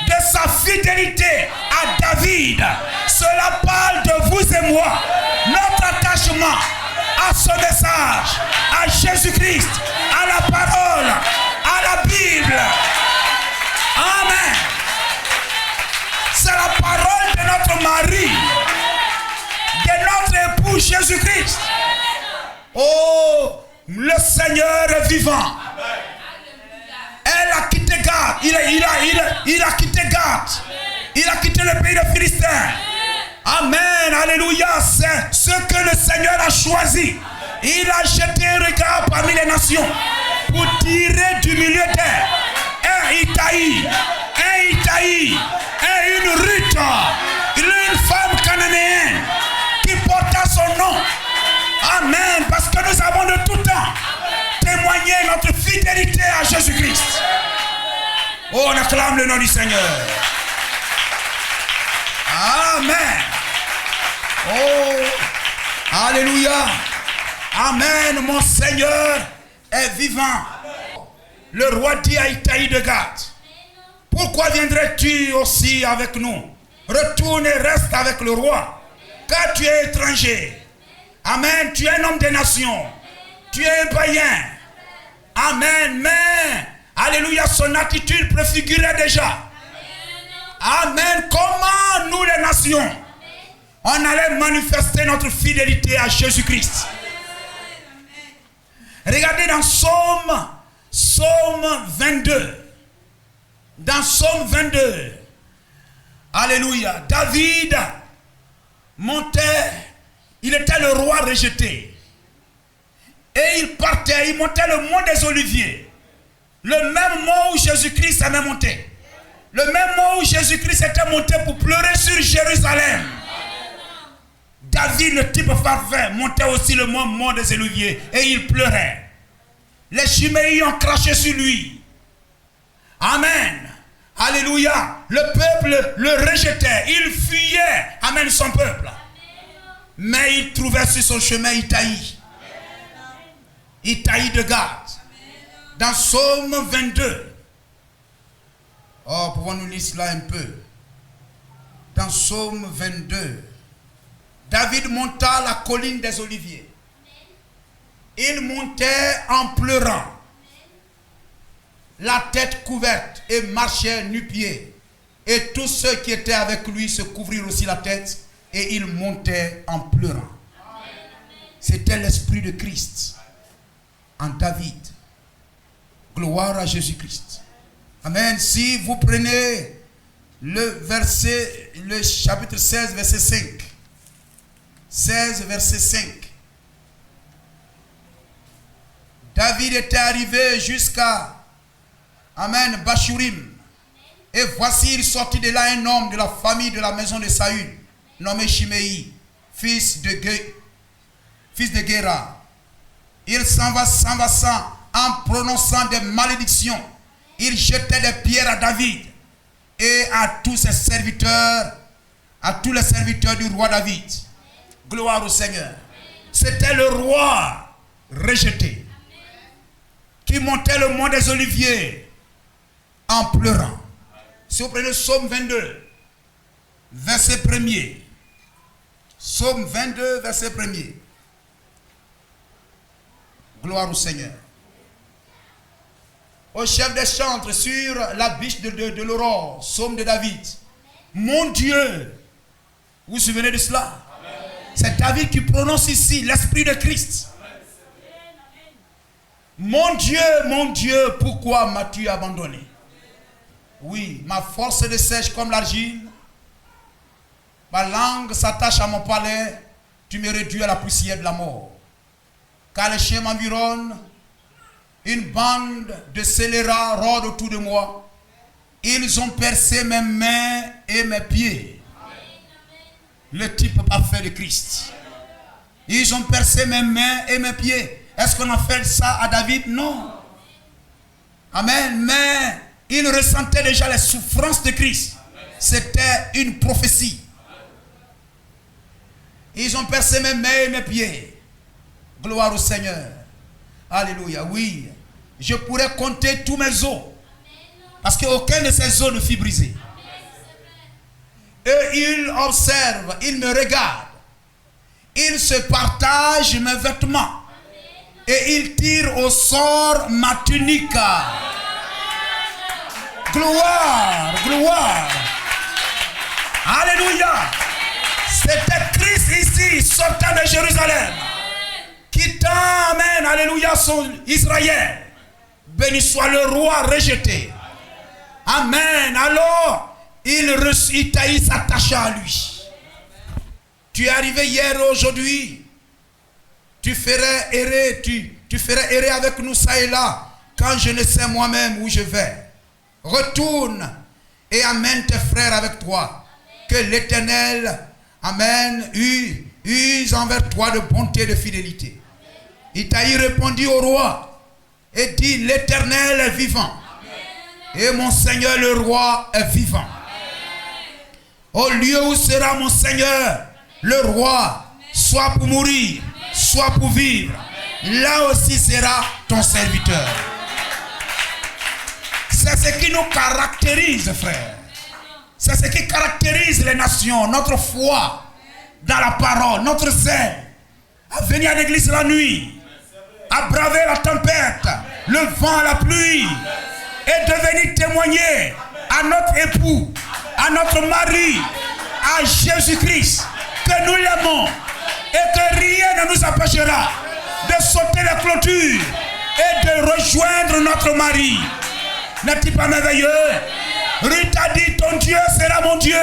de sa fidélité à David. Cela parle de vous et moi. Notre attachement à ce message, à Jésus-Christ, à la parole, à la Bible. Amen. C'est la parole de notre mari, de notre époux Jésus-Christ. Oh, le Seigneur est vivant. Elle a quitté Gath. Il a quitté Gath. Il a quitté le pays de Philistins. Amen, alléluia. C'est ce que le Seigneur a choisi. Il a jeté un regard parmi les nations pour tirer du milieu d'elle un Itaï, et une Ruth, une femme cananéenne qui porta son nom. Amen, parce que nous avons de tout temps témoigné notre fidélité à Jésus-Christ. Oh, on acclame le nom du Seigneur. Amen. Oh, alléluia. Amen, mon Seigneur est vivant. Le roi dit à Itaï de Gath, pourquoi viendrais-tu aussi avec nous? Retourne et reste avec le roi, car tu es étranger. Amen, tu es un homme des nations. Tu es un païen. Amen, mais, alléluia, son attitude préfigurait déjà. Amen, comment nous les nations, on allait manifester notre fidélité à Jésus-Christ. Regardez dans Psaume 22. Dans Psaume 22. Alléluia. David montait, il était le roi rejeté. Et il partait, il montait le mont des Oliviers. Le même mont où Jésus-Christ avait monté. Le même mont où Jésus-Christ était monté pour pleurer sur Jérusalem. David, le type parfait, montait aussi le mont des Oliviers et il pleurait. Les Chiméis ont craché sur lui. Amen. Alléluia. Le peuple le rejetait. Il fuyait. Amen, son peuple. Mais il trouvait sur son chemin Itaï. Itaï de Gath. Dans Psaume 22. Oh, pouvons-nous lire cela un peu? Dans Psaume 22. David monta la colline des Oliviers. Il montait en pleurant, la tête couverte, et marchait nu-pieds. Et tous ceux qui étaient avec lui se couvrirent aussi la tête, et il montait en pleurant. C'était l'Esprit de Christ en David. Gloire à Jésus-Christ. Amen. Si vous prenez le chapitre 16, verset 5. 16, verset 5. David était arrivé jusqu'à Amen, Bachurim. Et voici, il sortit de là un homme de la famille de la maison de Saül, nommé Chiméi, fils de Guéra. Il s'en va en prononçant des malédictions. Il jetait des pierres à David. et à tous ses serviteurs, à tous les serviteurs du roi David. Gloire au Seigneur. C'était le roi rejeté qui montait le mont des Oliviers en pleurant. Si vous prenez Psaume 22, verset 1er. Psaume 22, verset 1er. Gloire au Seigneur. Au chef des chantres sur la biche de l'aurore, Psaume de David. Mon Dieu, vous vous souvenez de cela? C'est David qui prononce ici l'Esprit de Christ. Mon Dieu, pourquoi m'as-tu abandonné? Oui, ma force dessèche comme l'argile. Ma langue s'attache à mon palais. Tu me réduis à la poussière de la mort. Car les chiens m'environnent. Une bande de scélérats rôde autour de moi. Ils ont percé mes mains et mes pieds. Le type parfait de Christ. Ils ont percé mes mains et mes pieds. Est-ce qu'on a fait ça à David? Non. Amen. Mais il ressentait déjà les souffrances de Christ. C'était une prophétie. Ils ont percé mes mains et mes pieds. Gloire au Seigneur. Alléluia. Oui. Je pourrais compter tous mes os. Parce qu'aucun de ces os ne fut brisé. Et ils observent, ils me regardent. Ils se partagent mes vêtements. Et ils tirent au sort ma tunique. Gloire, gloire. Alléluia. C'était Christ ici, sortant de Jérusalem. Quittant, amen, alléluia, son Israël. Béni soit le roi rejeté. Amen. Alors, il s'attacha à lui. Tu es arrivé hier et aujourd'hui. Tu ferais errer avec nous ça et là. Quand je ne sais moi-même où je vais. Retourne et amène tes frères avec toi. Que l'Éternel, amen, use envers toi de bonté et de fidélité. Itaï répondit au roi et dit, l'Éternel est vivant. Et mon Seigneur le roi est vivant. Au lieu où sera mon Seigneur le roi, soit pour mourir, soit pour vivre, là aussi sera ton serviteur. C'est ce qui nous caractérise, frère. C'est ce qui caractérise les nations, notre foi dans la parole, notre zèle à venir à l'église la nuit, à braver la tempête, le vent, la pluie, et de venir témoigner à notre époux, à notre mari, à Jésus-Christ, que nous l'aimons et que rien ne nous empêchera de sauter les clôtures et de rejoindre notre mari. N'est-il pas merveilleux? Ruth a dit, ton Dieu sera mon Dieu.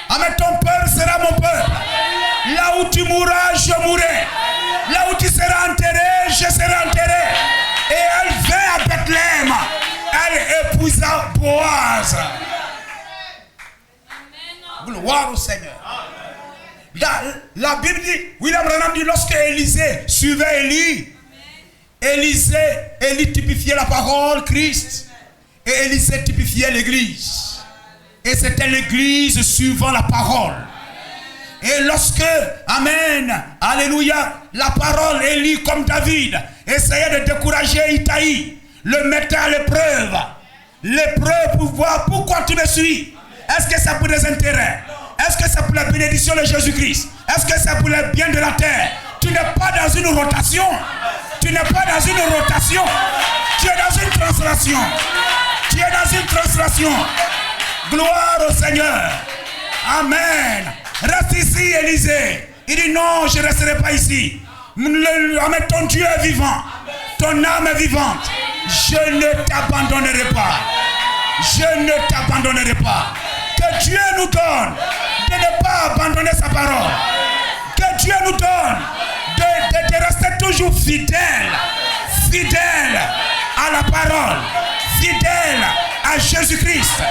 Amen, ton peuple sera mon peuple. Là où tu mourras, je mourrai. Là où tu seras enterré, je serai enterré. Et elle vint à Bethléem. Elle épousa Boaz. Gloire au Seigneur. La Bible dit, William Branham dit, lorsque Élisée suivait Élie typifiait la parole, Christ. Et Élisée typifiait l'église. Et c'était l'église suivant la parole. Et lorsque, amen, alléluia, la parole, Élie comme David, essayait de décourager Itaï, le mettait à l'épreuve. L'épreuve pour voir pourquoi tu me suis. Est-ce que c'est pour des intérêts? Est-ce que c'est pour la bénédiction de Jésus-Christ? Est-ce que c'est pour le bien de la terre? Tu n'es pas dans une rotation. Tu n'es pas dans une rotation. Tu es dans une translation. Tu es dans une translation. Gloire au Seigneur. Amen. Reste ici, Élisée. Il dit non, je ne resterai pas ici. Amen, ton Dieu est vivant. Ton âme est vivante. Je ne t'abandonnerai pas. Je ne t'abandonnerai pas. Que Dieu nous donne de ne pas abandonner sa parole. Que Dieu nous donne de rester toujours fidèle. Fidèle à la parole. Fidèle à Jésus-Christ.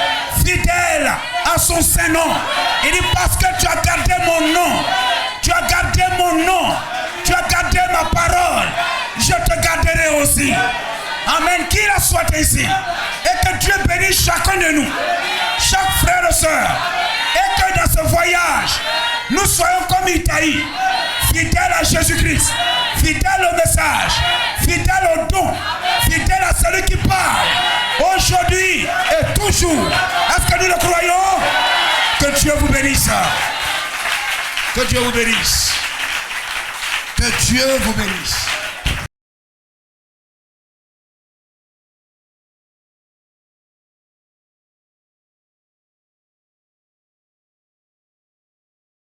Fidèle à son Saint-Nom. Il dit parce que tu as gardé mon nom. Tu as gardé mon nom. Tu as gardé ma parole. Je te garderai aussi. Amen. Qu'il a soit ici. Et que Dieu bénisse chacun de nous. sœurs. Et que dans ce voyage, nous soyons comme Itaï, fidèles à Jésus-Christ, fidèles au message, fidèles au don, fidèles à celui qui parle, aujourd'hui et toujours. Est-ce que nous le croyons? Que Dieu vous bénisse. Que Dieu vous bénisse. Que Dieu vous bénisse.